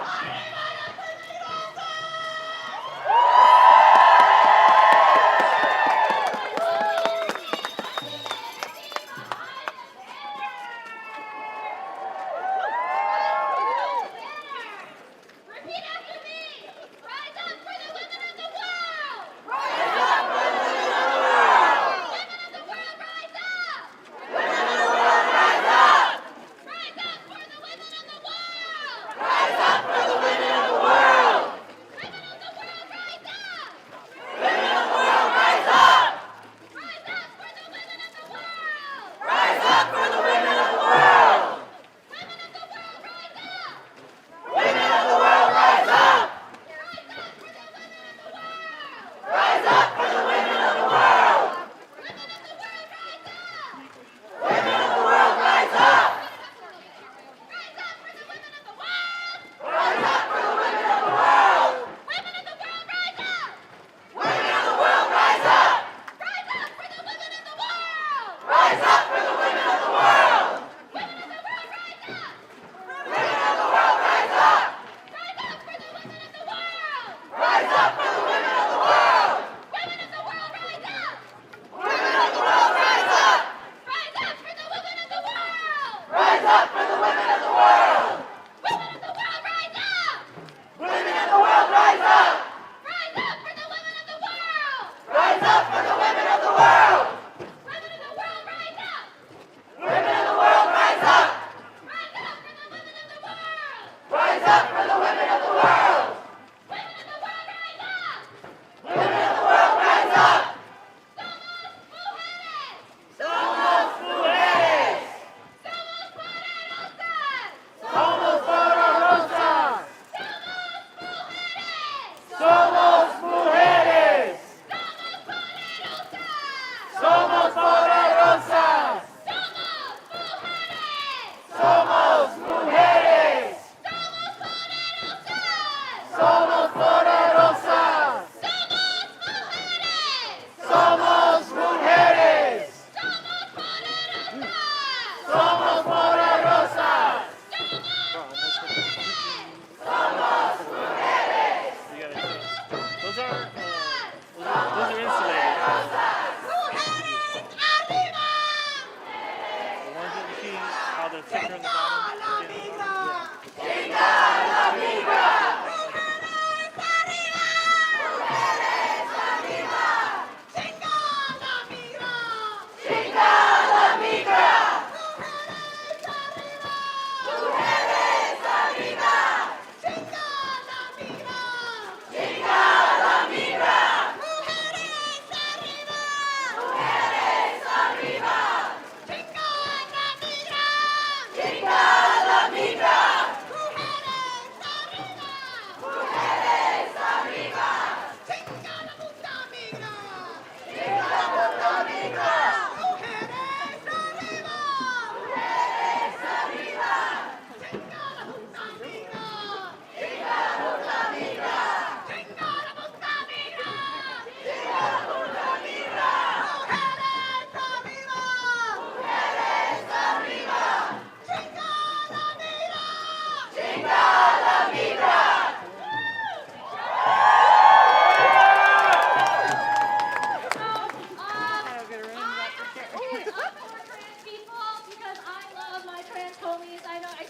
Chinga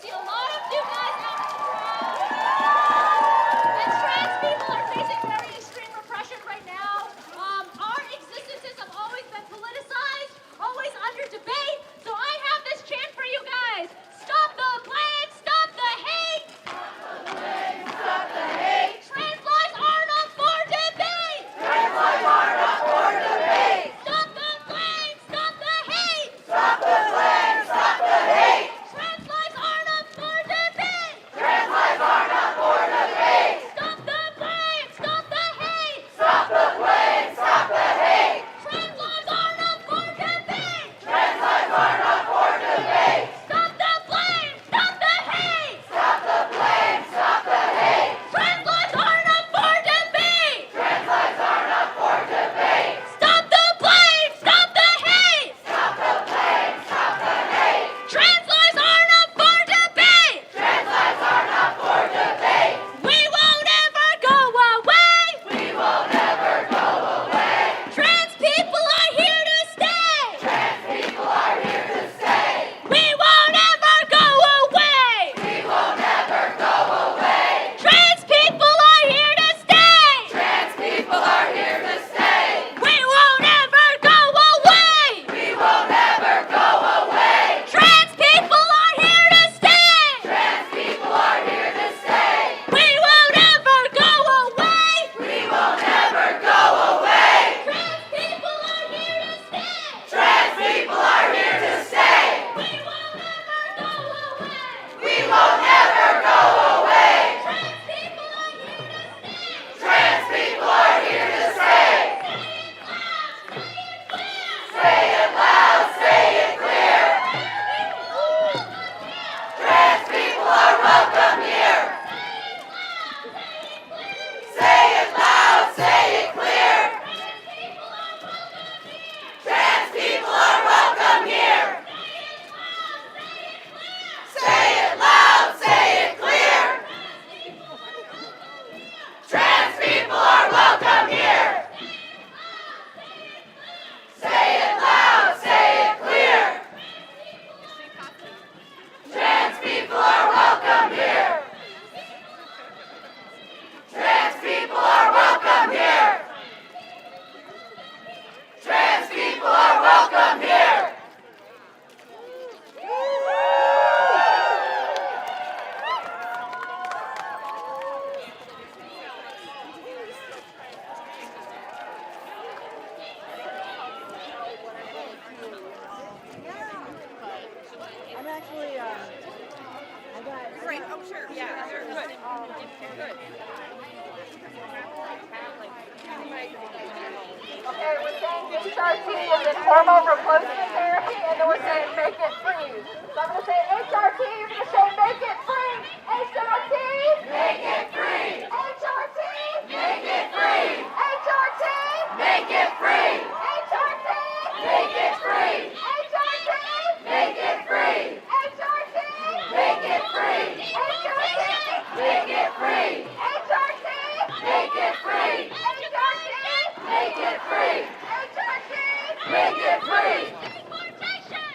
see a lot of you guys out in the crowd. And trans people are facing very extreme repression right now. Our existences have always been politicized, always under debate. So I have this chant for you guys. Stop the blame, stop the hate. Stop the hate. Trans lives are not for debate. Trans lives are not for debate. Stop the blame, stop the hate. Stop the blame, stop the hate. Trans lives are not for debate. Trans lives are not for debate. Stop the blame, stop the hate. Stop the blame, stop the hate. Trans lives are not for debate. Trans lives are not for debate. Stop the blame, stop the hate. Stop the blame, stop the hate. Trans lives are not for debate. Trans lives are not for debate. Stop the blame, stop the hate. Stop the blame, stop the hate. Trans lives are not for debate. Trans lives are not for debate. We won't ever go away. We will never go away. Trans people are here to stay. Trans people are here to stay. We won't ever go away. We will never go away. Trans people are here to stay. Trans people are here to stay. We won't ever go away. We will never go away. Trans people are here to stay. Trans people are here to stay. We won't ever go away. We will never go away. Trans people are here to stay. Trans people are here to stay. We will never go away. We will never go away. Trans people are here to stay. Trans people are here to stay. Say it loud, say it clear. Trans people are welcome here. Say it loud, say it clear. Trans people are welcome here. Say it loud, say it clear. Trans people are welcome here. Say it loud, say it clear. Trans people are welcome here. Trans people are welcome here. Trans people are welcome here. I'm actually, I got. Great. Oh, sure. Yeah, sure. Good. Good. Okay, we're saying HRT is informal replacement therapy, and then we're saying make it free. So I'm going to say HRT, you're going to say make it free. HRT, Make it free. HRT, Make it free. HRT, Make it free. HRT, Make it free. HRT, Make it free. HRT, Make it free. HRT, Make it free. HRT, Make it free. HRT, Make it free. HRT, Make it free. Deportation.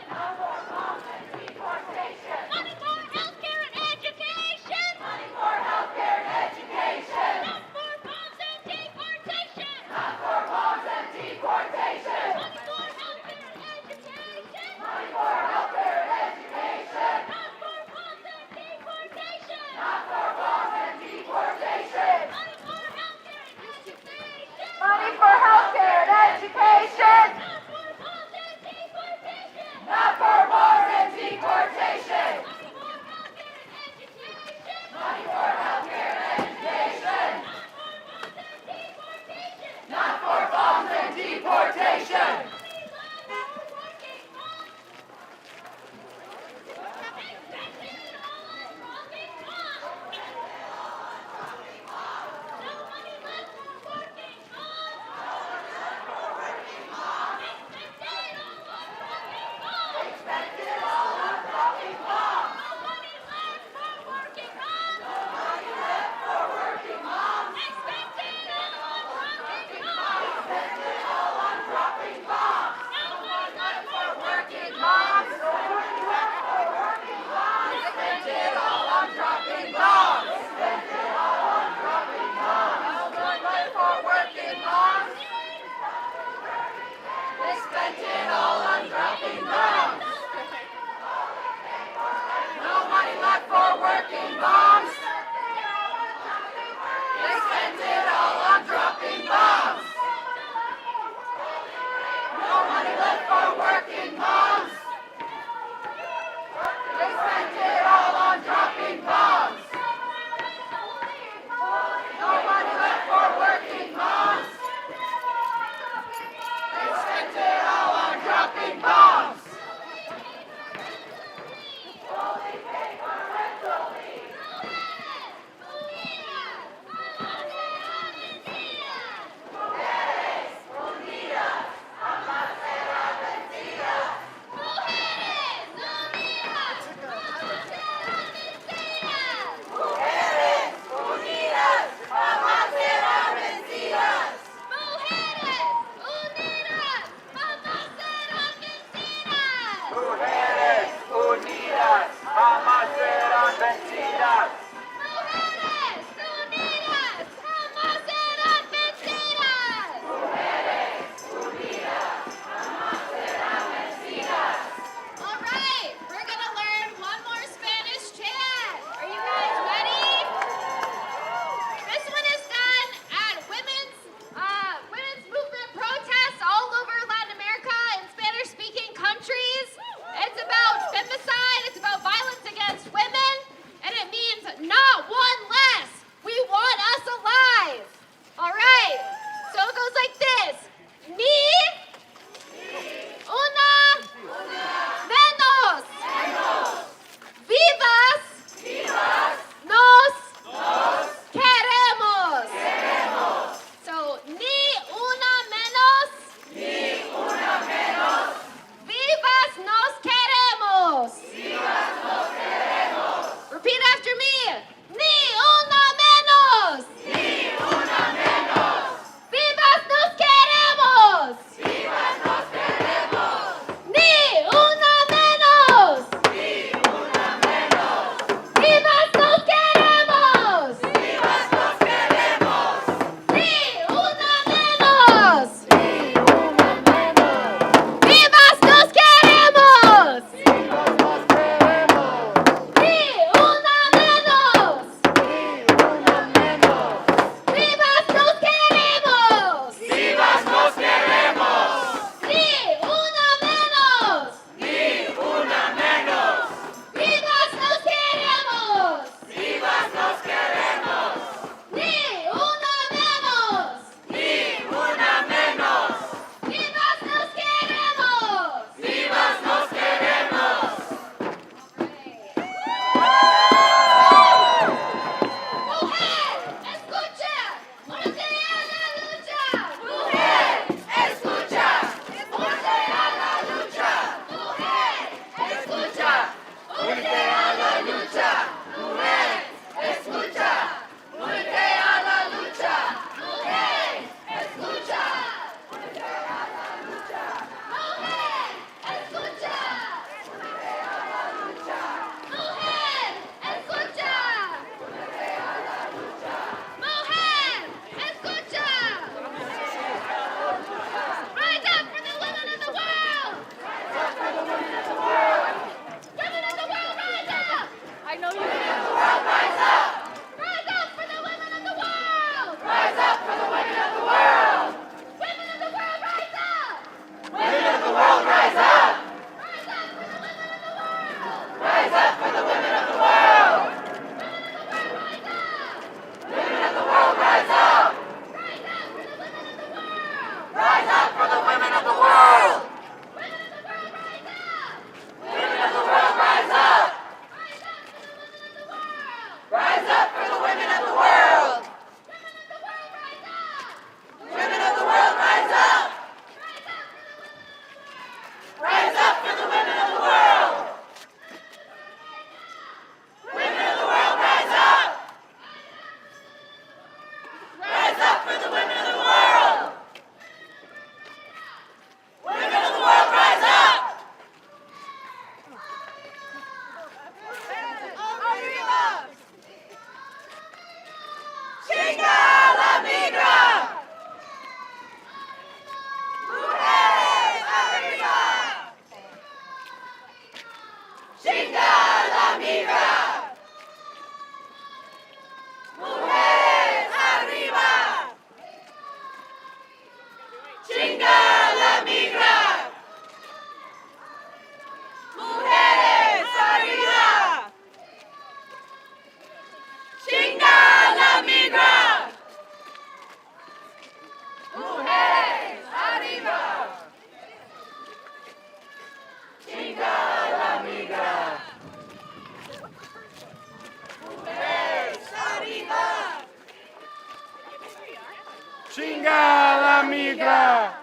migra!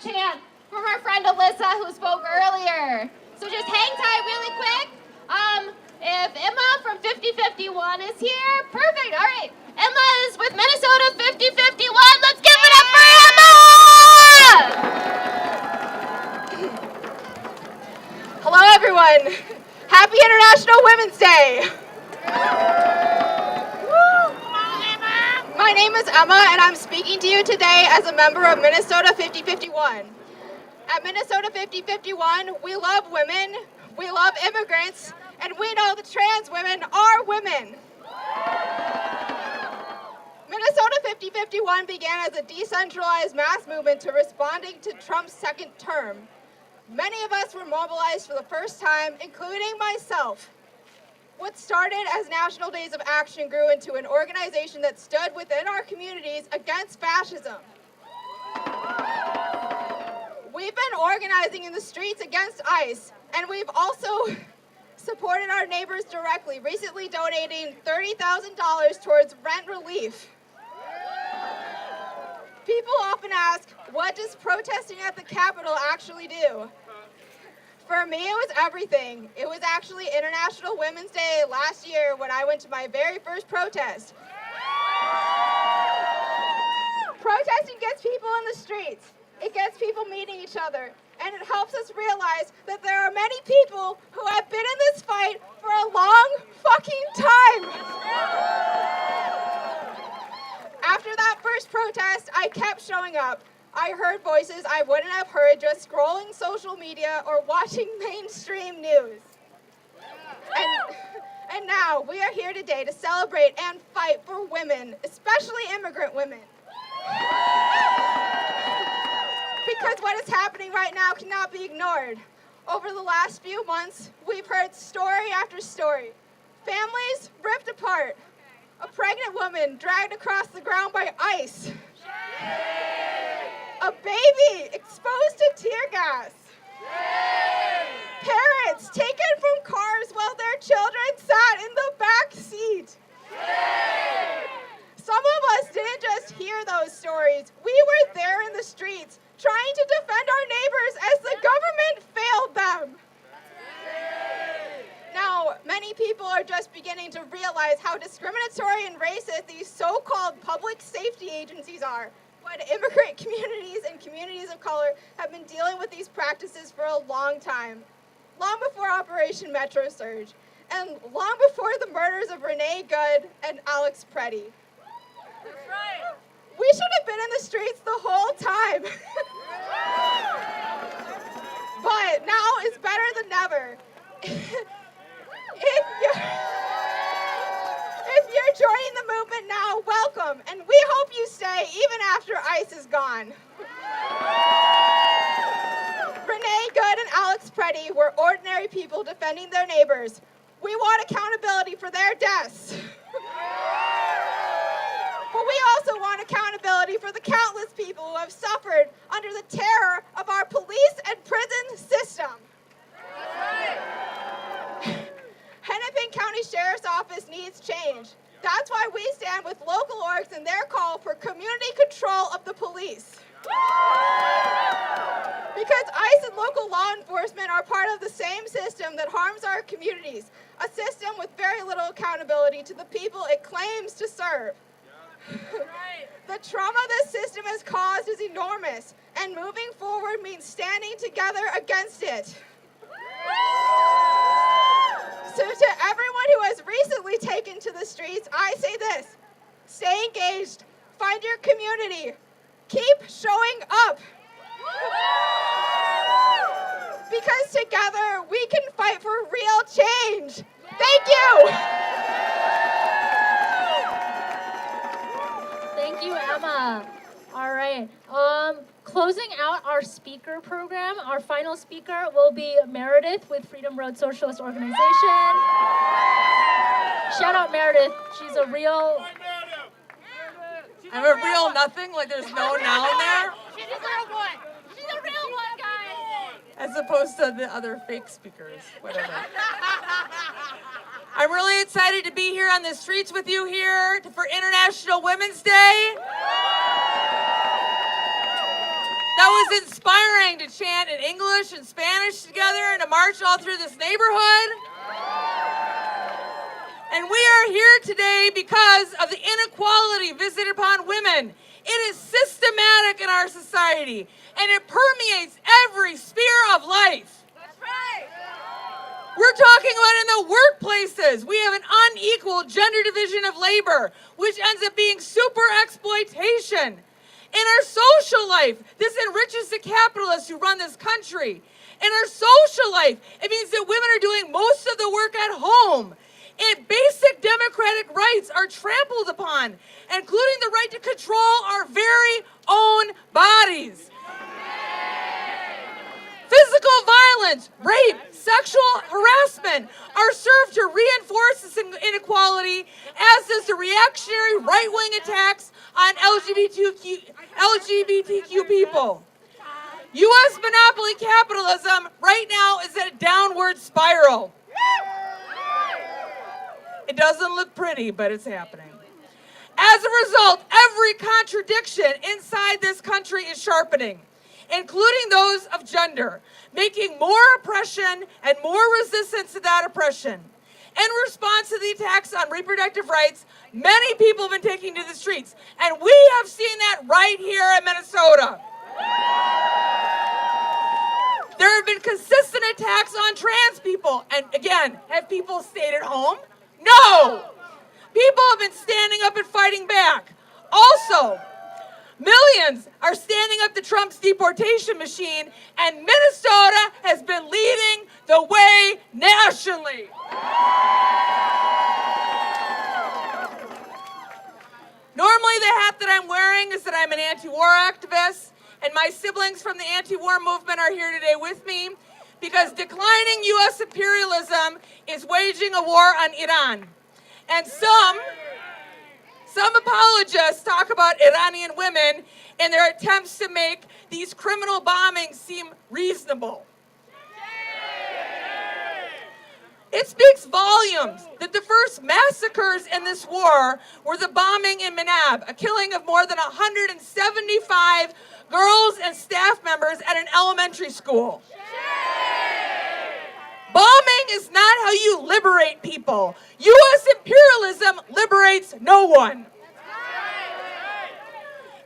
Chant from our friend Alyssa who spoke earlier. So just hang tight really quick. If Emma from 5051 is here, perfect. All right. Emma is with Minnesota 5051. Let's give it up for Emma! Hello, everyone. Happy International Women's Day. My name is Emma, and I'm speaking to you today as a member of Minnesota 5051. At Minnesota 5051, we love women, we love immigrants, and we know that trans women are women. Minnesota 5051 began as a decentralized mass movement to responding to Trump's second term. Many of us were mobilized for the first time, including myself. What started as National Days of Action grew into an organization that stood within our communities against fascism. We've been organizing in the streets against ICE, and we've also supported our neighbors directly, recently donating $30,000 towards rent relief. People often ask, what does protesting at the Capitol actually do? For me, it was everything. It was actually International Women's Day last year when I went to my very first protest. Protesting gets people in the streets. It gets people meeting each other. And it helps us realize that there are many people who have been in this fight for a long fucking time. After that first protest, I kept showing up. I heard voices I wouldn't have heard just scrolling social media or watching mainstream news. And now we are here today to celebrate and fight for women, especially immigrant women. Because what is happening right now cannot be ignored. Over the last few months, we've heard story after story. Families ripped apart. A pregnant woman dragged across the ground by ICE. A baby exposed to tear gas. Parents taken from cars while their children sat in the back seat. Some of us didn't just hear those stories. We were there in the streets trying to defend our neighbors as the government failed them. Now, many people are just beginning to realize how discriminatory and racist these so-called public safety agencies are. But immigrant communities and communities of color have been dealing with these practices for a long time. Long before Operation Metro Surge, and long before the murders of Renee Good and Alex Preddy. That's right. We should have been in the streets the whole time. But now is better than never. If you're joining the movement now, welcome, and we hope you stay even after ICE is gone. Renee Good and Alex Preddy were ordinary people defending their neighbors. We want accountability for their deaths. But we also want accountability for the countless people who have suffered under the terror of our police and prison system. Hennepin County Sheriff's Office needs change. That's why we stand with local orgs in their call for community control of the police. Because ICE and local law enforcement are part of the same system that harms our communities, a system with very little accountability to the people it claims to serve. The trauma this system has caused is enormous, and moving forward means standing together against it. So to everyone who has recently taken to the streets, I say this: stay engaged, find your community, keep showing up. Because together we can fight for real change. Thank you. Thank you, Emma. All right. Closing out our speaker program, our final speaker will be Meredith with Freedom Road Socialist Organization. Shout out Meredith. She's a real... I'm a real nothing, like there's no noun there. She's a real one. She's a real one, guys. As opposed to the other fake speakers, whatever. I'm really excited to be here on the streets with you here for International Women's Day. That was inspiring to chant in English and Spanish together and to march all through this neighborhood. And we are here today because of the inequality visited upon women. It is systematic in our society, and it permeates every sphere of life. That's right. We're talking about in the workplaces. We have an unequal gender division of labor, which ends up being super exploitation. In our social life, this enriches the capitalists who run this country. In our social life, it means that women are doing most of the work at home. And basic democratic rights are trampled upon, including the right to control our very own bodies. Physical violence, rape, sexual harassment are served to reinforce this inequality, as does the reactionary right-wing attacks on LGBTQ people. U.S. monopoly capitalism right now is at a downward spiral. It doesn't look pretty, but it's happening. As a result, every contradiction inside this country is sharpening, including those of gender, making more oppression and more resistance to that oppression. In response to the attacks on reproductive rights, many people have been taking to the streets, and we have seen that right here in Minnesota. There have been consistent attacks on trans people, and again, have people stayed at home? No! People have been standing up and fighting back. Also, millions are standing up to Trump's deportation machine, and Minnesota has been leading the way nationally. Normally, the hat that I'm wearing is that I'm an anti-war activist, and my siblings from the anti-war movement are here today with me because declining U.S. imperialism is waging a war on Iran. And some apologists talk about Iranian women in their attempts to make these criminal bombings seem reasonable. It speaks volumes that the first massacres in this war were the bombing in Minneapolis, a killing of more than 175 girls and staff members at an elementary school. Bombing is not how you liberate people. U.S. imperialism liberates no one.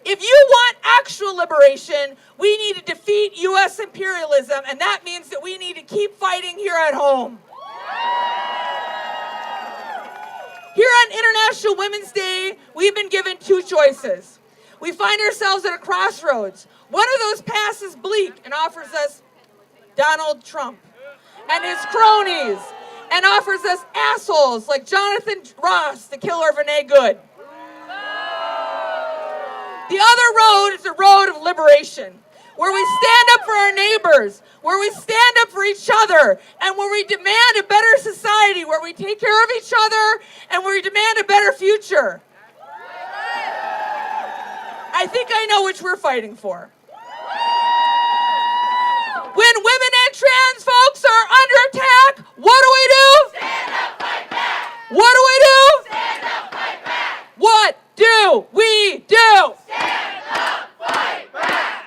If you want actual liberation, we need to defeat U.S. imperialism, and that means that we need to keep fighting here at home. Here on International Women's Day, we've been given two choices. We find ourselves at a crossroads. One of those passes bleak and offers us Donald Trump and his cronies, and offers us assholes like Jonathan Ross, the killer of Renee Good. The other road is the road of liberation, where we stand up for our neighbors, where we stand up for each other, and where we demand a better society, where we take care of each other, and where we demand a better future. I think I know which we're fighting for. When women and trans folks are under attack, what do we do? Stand up, fight back. What do we do? Stand up, fight back. What do we do? Stand up, fight back.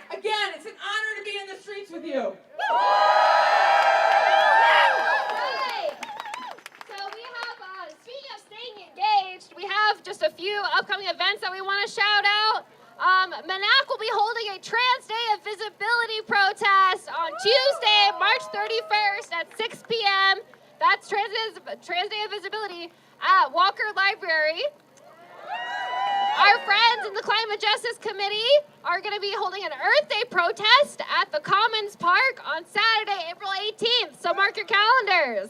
have just a few upcoming events that we want to shout out. MNAC will be holding a Trans Day of Visibility protest on Tuesday, March 31st at 6 p.m. That's Trans Day of Visibility at Walker Library. Our friends in the Climate Justice Committee are going to be holding an Earth Day protest at the Commons Park on Saturday, April 18th. So mark your calendars.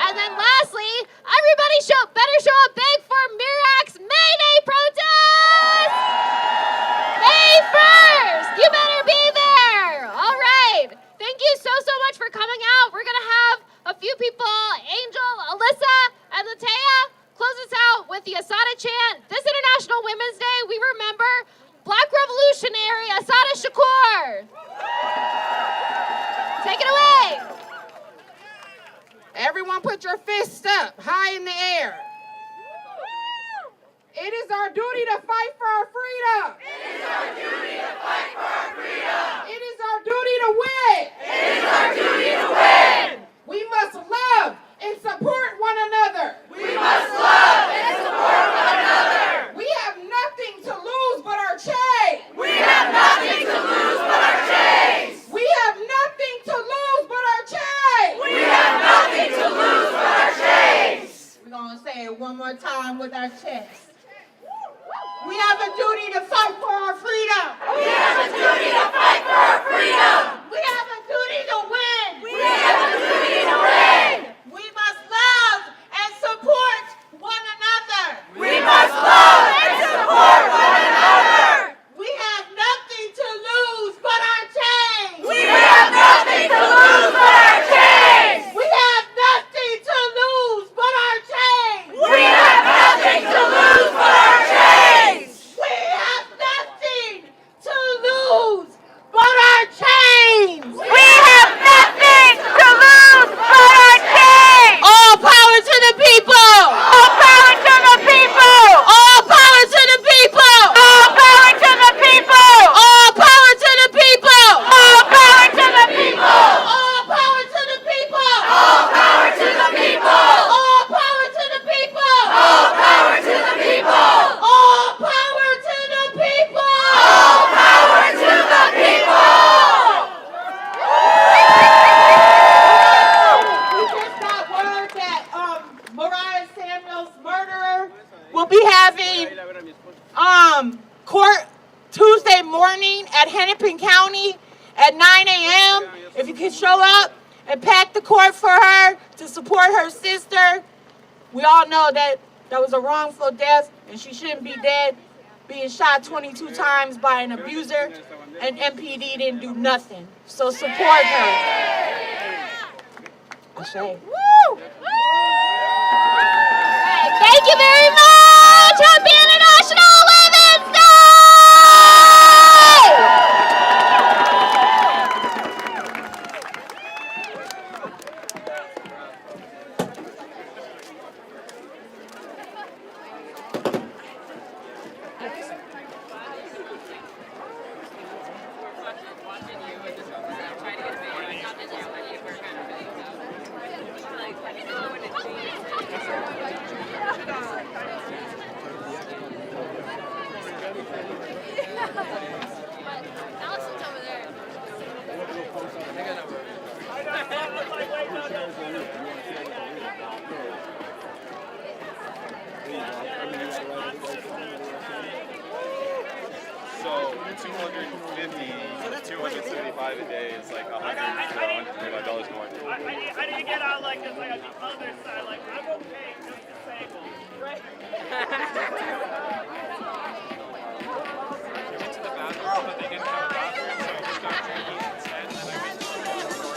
And then lastly, everybody better show up big for Mirac's May Day protest! May 1st! You better be there! All right. Thank you so much for coming out. We're going to have a few people, Angel, Alyssa, and Latea, close us out with the Assata chant. This International Women's Day, we remember Black Revolutionary Assata Shakur. Take it away. Everyone put your fists up, high in the air. It is our duty to fight for our freedom. It is our duty to fight for our freedom. It is our duty to win. It is our duty to win. We must love and support one another. We must love and support one another. We have nothing to lose but our chains. We have nothing to lose but our chains. We have nothing to lose but our chains. We have nothing to lose but our chains. We're going to say it one more time with our chest. We have a duty to fight for our freedom. We have a duty to fight for our freedom. We have a duty to win. We have a duty to win. We must love and support one another. We must love and support one another. We have nothing to lose but our chains. We have nothing to lose but our chains. We have nothing to lose but our chains. We have nothing to lose but our chains. We have nothing to lose but our chains. We have nothing to lose but our chains. All power to the people. All power to the people. All power to the people. All power to the people. All power to the people. All power to the people. All power to the people. All power to the people. All power to the people. All power to the people. All power to the people. All power to the people. We just got word that Mariah Samuel's murderer will be having court Tuesday morning at Hennepin County at 9 a.m. If you can show up and pack the court for her to support her sister. We all know that was a wrongful death and she shouldn't be dead, being shot 22 times by an abuser, and MPD didn't do nothing. So support her. Ashe. Thank you very much. Happy International Women's Day! Allison's over there. So 275 a day is like $100 more. I didn't get out like this, like on the other side, like I'm okay, just disabled, right? I went to the bathroom, but they didn't have a bathroom, so I just got drinking instead. And then I went to the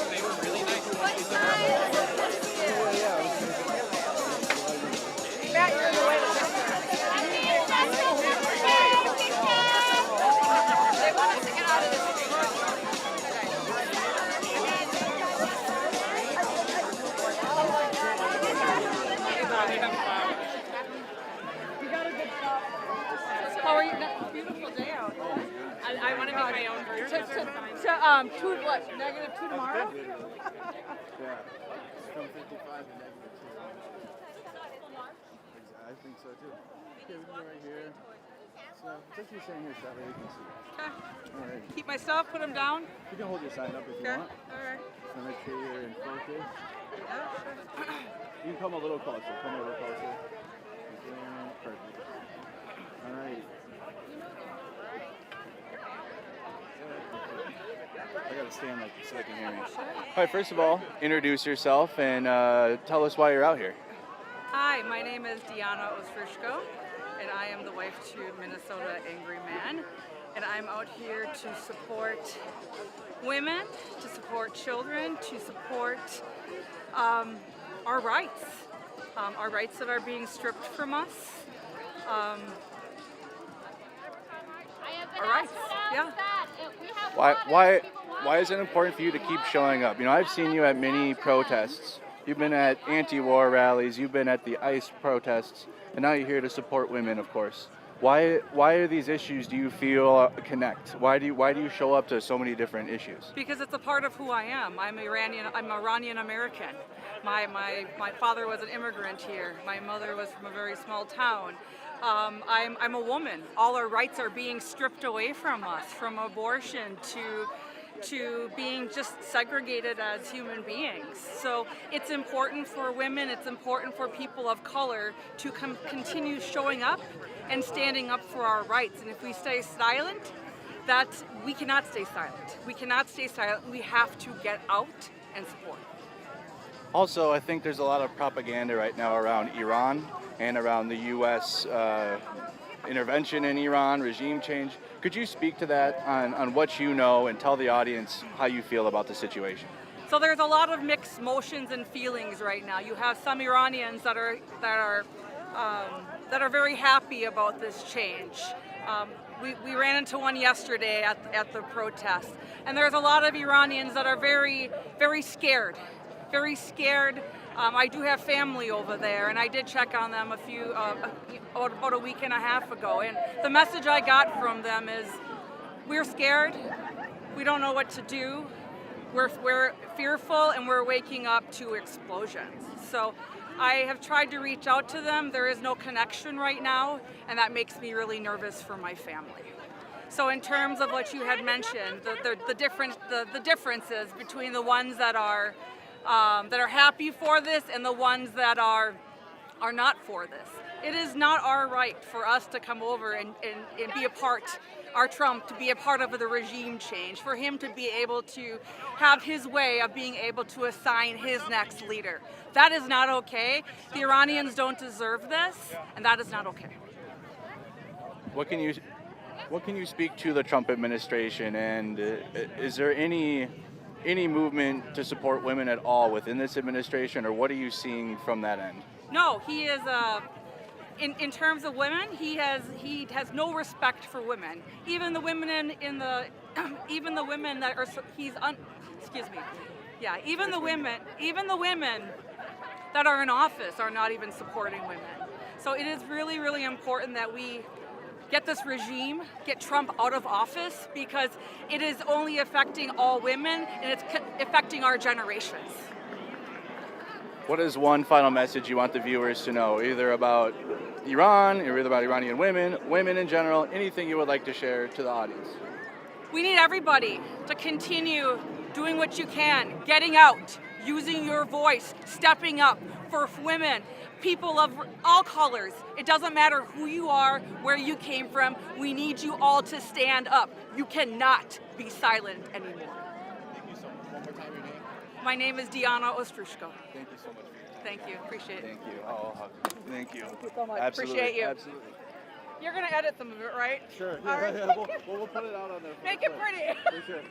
they were really nice to use the Matt, you're in the way. They want us to get out of the street. How are you? Beautiful day out. I want to make my own version. Two what? -2 tomorrow? Yeah. From 55 to -2. so too. Okay, we can go right here. So just you stand here so that way we can see. Okay. All right. Keep my stuff, put them down. You can hold your sign up if you Okay. want. All right. So make sure you're in focus. Yeah, sure. You can come a little closer. Come a little closer. Perfect. All right. I gotta stand like so they can hear me. All right, first of all, introduce yourself and tell us why you're out here. Hi, my name is Diana Ostrishko, and I am the wife to Minnesota Angry Man. And I'm out here to support women, to support children, to support our rights that are being stripped from us. Our rights, yeah. Why is it important for you to keep showing up? You know, I've seen you at many protests. You've been at anti-war rallies. You've been at the ICE protests, and now you're here to support women, of course. Why are these issues, do you feel, connect? Why do you show up to so many different issues? Because it's a part of who I am. I'm Iranian American. My father was an immigrant here. My mother was from a very small town. I'm a woman. All our rights are being stripped away from us, from abortion to being just segregated as human beings. So it's important for women, it's important for people of color to continue showing up and standing up for our rights. And if we stay silent, we cannot stay silent. We cannot stay silent. We have to get out and support. Also, I think there's a lot of propaganda right now around Iran and around the U.S. Intervention in Iran, regime change. Could you speak to that on what you know and tell the audience how you feel about the situation? So there's a lot of mixed emotions and feelings right now. You have some Iranians that are very happy about this change. We ran into one yesterday at the protest, and there's a lot of Iranians that are very, very scared. Very scared. I do have family over there, and I did check on them about a week and a half ago. And the message I got from them is, we're scared. We don't know what to do. We're fearful, and we're waking up to explosions. So I have tried to reach out to them. There is no connection right now, and that makes me really nervous for my family. So in terms of what you had mentioned, the differences between the ones that are happy for this and the ones that are not for this. It is not our right for us to come over and be a part, our Trump to be a part of the regime change, for him to be able to have his way of being able to assign his next leader. That is not okay. The Iranians don't deserve this, and that is not okay. What can you speak to the Trump administration, and is there any movement to support women at all within this administration, or what are you seeing from that end? No, he is. In terms of women, he has no respect for women. Even the women even the women that are even the women that are in office are not even supporting women. So it is really, really important that we get this regime, get Trump out of office, because it is only affecting all women and it's affecting our generations. What is one final message you want the viewers to know, either about Iran, or either about Iranian women in general, anything you would like to share to the audience? We need everybody to continue doing what you can, getting out, using your voice, stepping up for women, people of all colors. It doesn't matter who you are, where you came from. We need you all to stand up. You cannot be silent anymore. Thank you so much. One more time, your name? My name is Diana Ostrushko. Thank you so much for your time. Thank you. Appreciate it. Thank you. Thank you. Thank you so much. Absolutely. Appreciate you. Absolutely. You're going to edit some of it, right? Sure. All right. We'll put it out on there. Make it pretty. For sure.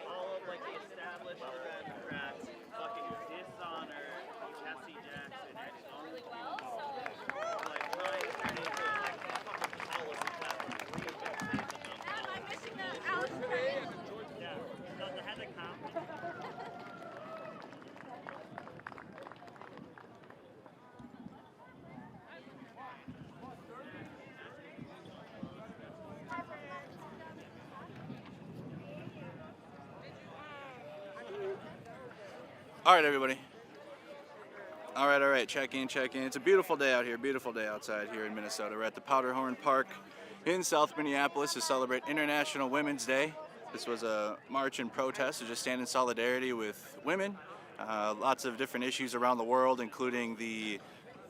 All of like the established Democrats fucking dishonor Jesse Jackson and like trying to turn into like fucking policy platform. I'm missing that out. All right, everybody. All right. Check in. It's a beautiful day out here. Beautiful day outside here in Minnesota. We're at the Powderhorn Park in South Minneapolis to celebrate International Women's Day. This was a march and protest to just stand in solidarity with women. Lots of different issues around the world, including the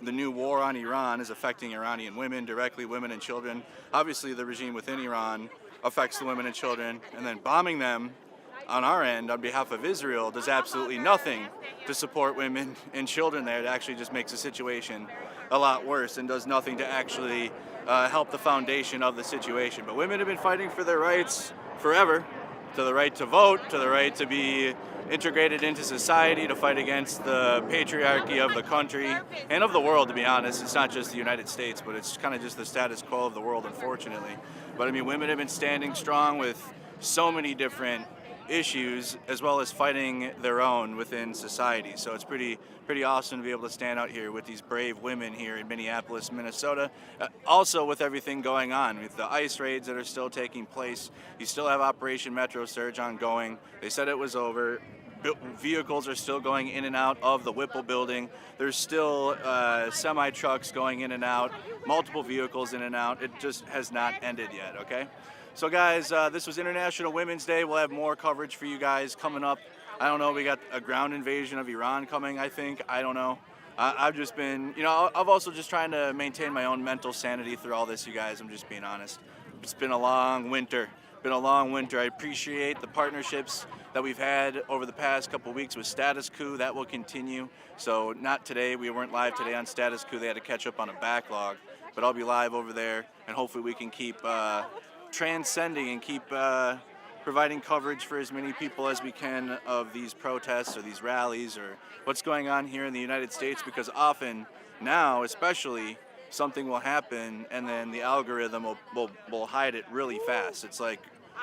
new war on Iran is affecting Iranian women directly, women and children. Obviously, the regime within Iran affects the women and children, and then bombing them on our end, on behalf of Israel, does absolutely nothing to support women and children there. It actually just makes the situation a lot worse and does nothing to actually help the foundation of the situation. But women have been fighting for their rights forever, to the right to vote, to the right to be integrated into society, to fight against the patriarchy of the country and of the world, to be honest. It's not just the United States, but it's kind of just the status quo of the world, unfortunately. But I mean, women have been standing strong with so many different issues, as well as fighting their own within society. So it's pretty awesome to be able to stand out here with these brave women here in Minneapolis, Minnesota. Also with everything going on, with the ICE raids that are still taking place. You still have Operation Metro Surge ongoing. They said it was over. Vehicles are still going in and out of the Whipple building. There's still semi-trucks going in and out, multiple vehicles in and out. It just has not ended yet, okay? So guys, this was International Women's Day. We'll have more coverage for you guys coming up. I don't know, we got a ground invasion of Iran coming, I think. I don't know. I've just been, I've also just trying to maintain my own mental sanity through all this, you guys. I'm just being honest. It's been a long winter. I appreciate the partnerships that we've had over the past couple weeks with Status Coup. That will continue. So not today. We weren't live today on Status Coup. They had to catch up on a backlog. But I'll be live over there, and hopefully we can keep transcending and keep providing coverage for as many people as we can of these protests or these rallies or what's going on here in the United States, because often now, especially, something will happen and then the algorithm will hide it really fast. It's like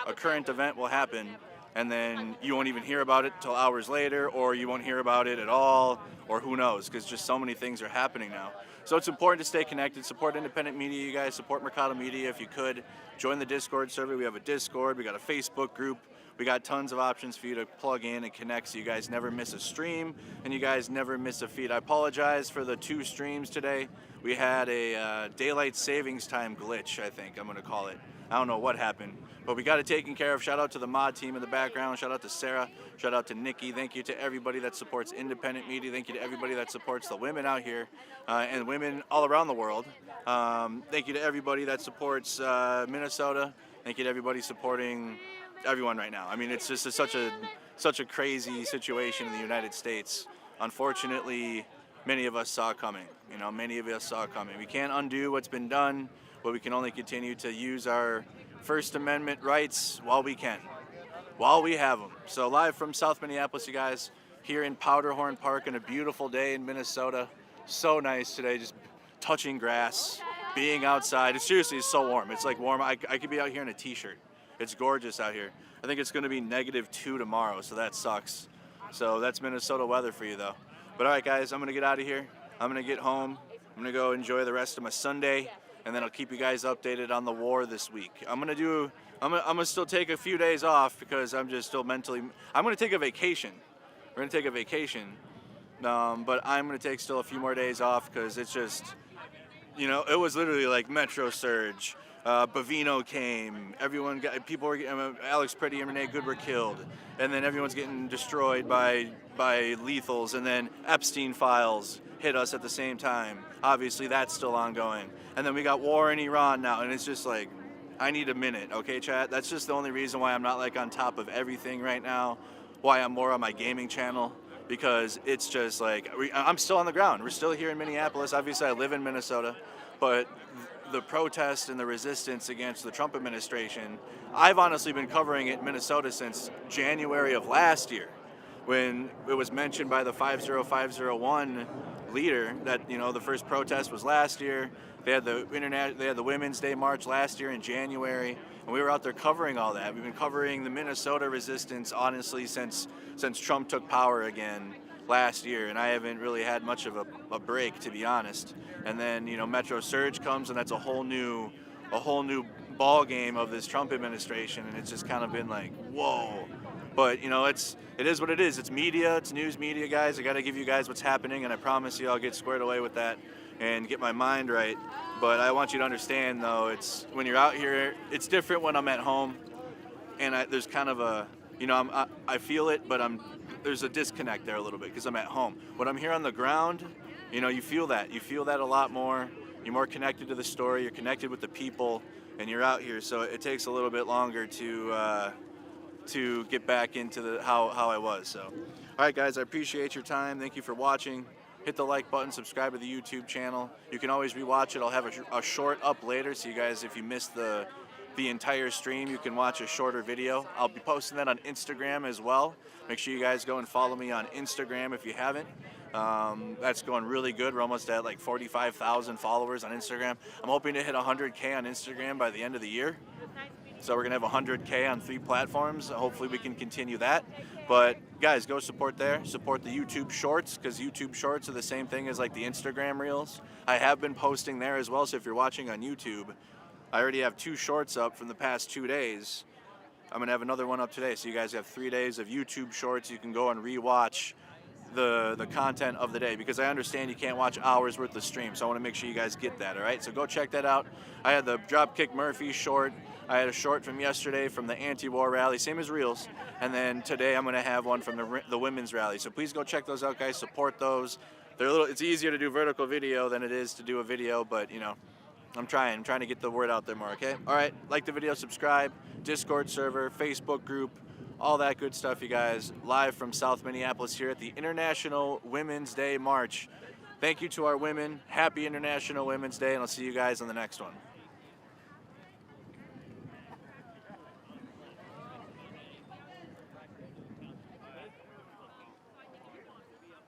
a current event will happen and then you won't even hear about it till hours later, or you won't hear about it at all, or who knows, because just so many things are happening now. So it's important to stay connected, support independent media, you guys, support Mercado Media if you could. Join the Discord server. We have a Discord, we got a Facebook group, we got tons of options for you to plug in and connect so you guys never miss a stream and you guys never miss a feed. I apologize for the 2 streams today. We had a daylight savings time glitch, I think I'm gonna call it. I don't know what happened, but we got it taken care of. Shout out to the mod team in the background. Shout out to Sarah. Shout out to Nikki. Thank you to everybody that supports independent media. Thank you to everybody that supports the women out here and women all around the world. Thank you to everybody that supports Minnesota. Thank you to everybody supporting everyone right now. I mean, it's just such a crazy situation in the United States. Unfortunately, many of us saw coming. Many of us saw coming. We can't undo what's been done, but we can only continue to use our First Amendment rights while we can, while we have them. So live from South Minneapolis, you guys, here in Powderhorn Park on a beautiful day in Minnesota. So nice today, just touching grass, being outside. It's so warm. It's like warm. I could be out here in a t-shirt. It's gorgeous out here. I think it's going to be -2 tomorrow, so that sucks. So that's Minnesota weather for you, though. But all right, guys, I'm going to get out of here. I'm going to get home. I'm going to go enjoy the rest of my Sunday, and then I'll keep you guys updated on the war this week. I'm gonna still take a few days off because I'm just still mentally. I'm gonna take a vacation. We're gonna take a vacation, but I'm gonna take still a few more days off because it's just, it was literally like Metro Surge. Bavino came. People were getting. Alex Pretty and Renee Good were killed, and then everyone's getting destroyed by lethals, and then Epstein files hit us at the same time. Obviously, that's still ongoing. And then we got war in Iran now, and it's just like, I need a minute, okay, chat? That's just the only reason why I'm not like on top of everything right now, why I'm more on my gaming channel, because it's just like, I'm still on the ground. We're still here in Minneapolis. Obviously, I live in Minnesota, but the protest and the resistance against the Trump administration, I've honestly been covering it in Minnesota since January of last year, when it was mentioned by the 50501 leader that the first protest was last year. They had the Women's Day March last year in January, and we were out there covering all that. We've been covering the Minnesota resistance honestly since Trump took power again last year, and I haven't really had much of a break, to be honest. And then Metro Surge comes, and that's a whole new ball game of this Trump administration, and it's just kind of been like, whoa, But, you know, it is what it is. It's media, it's news media, guys. I got to give you guys what's happening, and I promise you I'll get squared away with that and get my mind right. But I want you to understand, though, it's when you're out here, it's different when I'm at home, and there's kind of a, you know, I feel it, but there's a disconnect there a little bit because I'm at home. When I'm here on the ground, you know, you feel that. You feel that a lot more. You're more connected to the story. You're connected with the people, and you're out here. So it takes a little bit longer to get back into how I was. So, all right, guys, I appreciate your time. Thank you for watching. Hit the like button, subscribe to the YouTube channel. You can always rewatch it. I'll have a short up later, so you guys, if you missed the entire stream, you can watch a shorter video. I'll be posting that on Instagram as well. Make sure you guys go and follow me on Instagram if you haven't. That's going really good. We're almost at like 45,000 followers on Instagram. I'm hoping to hit 100K on Instagram by the end of the year. So we're gonna have 100K on 3 platforms. Hopefully we can continue that. But guys, go support there. Support the YouTube Shorts, because YouTube Shorts are the same thing as like the Instagram Reels. I have been posting there as well. So if you're watching on YouTube, I already have 2 shorts up from the past 2 days. I'm gonna have another one up today. So you guys have 3 days of YouTube Shorts. You can go and rewatch the content of the day, because I understand you can't watch hours worth of stream. So I want to make sure you guys get that. All right, so go check that out. I had the Dropkick Murphy short. I had a short from yesterday from the anti-war rally, same as Reels. And then today I'm going to have one from the women's rally. So please go check those out, guys. Support those. It's easier to do vertical video than it is to do a video, but you know, I'm trying to get the word out there more, okay? All right, like the video, subscribe, Discord server, Facebook group, all that good stuff, you guys. Live from South Minneapolis here at the International Women's Day March. Thank you to our women. Happy International Women's Day, and I'll see you guys on the next one.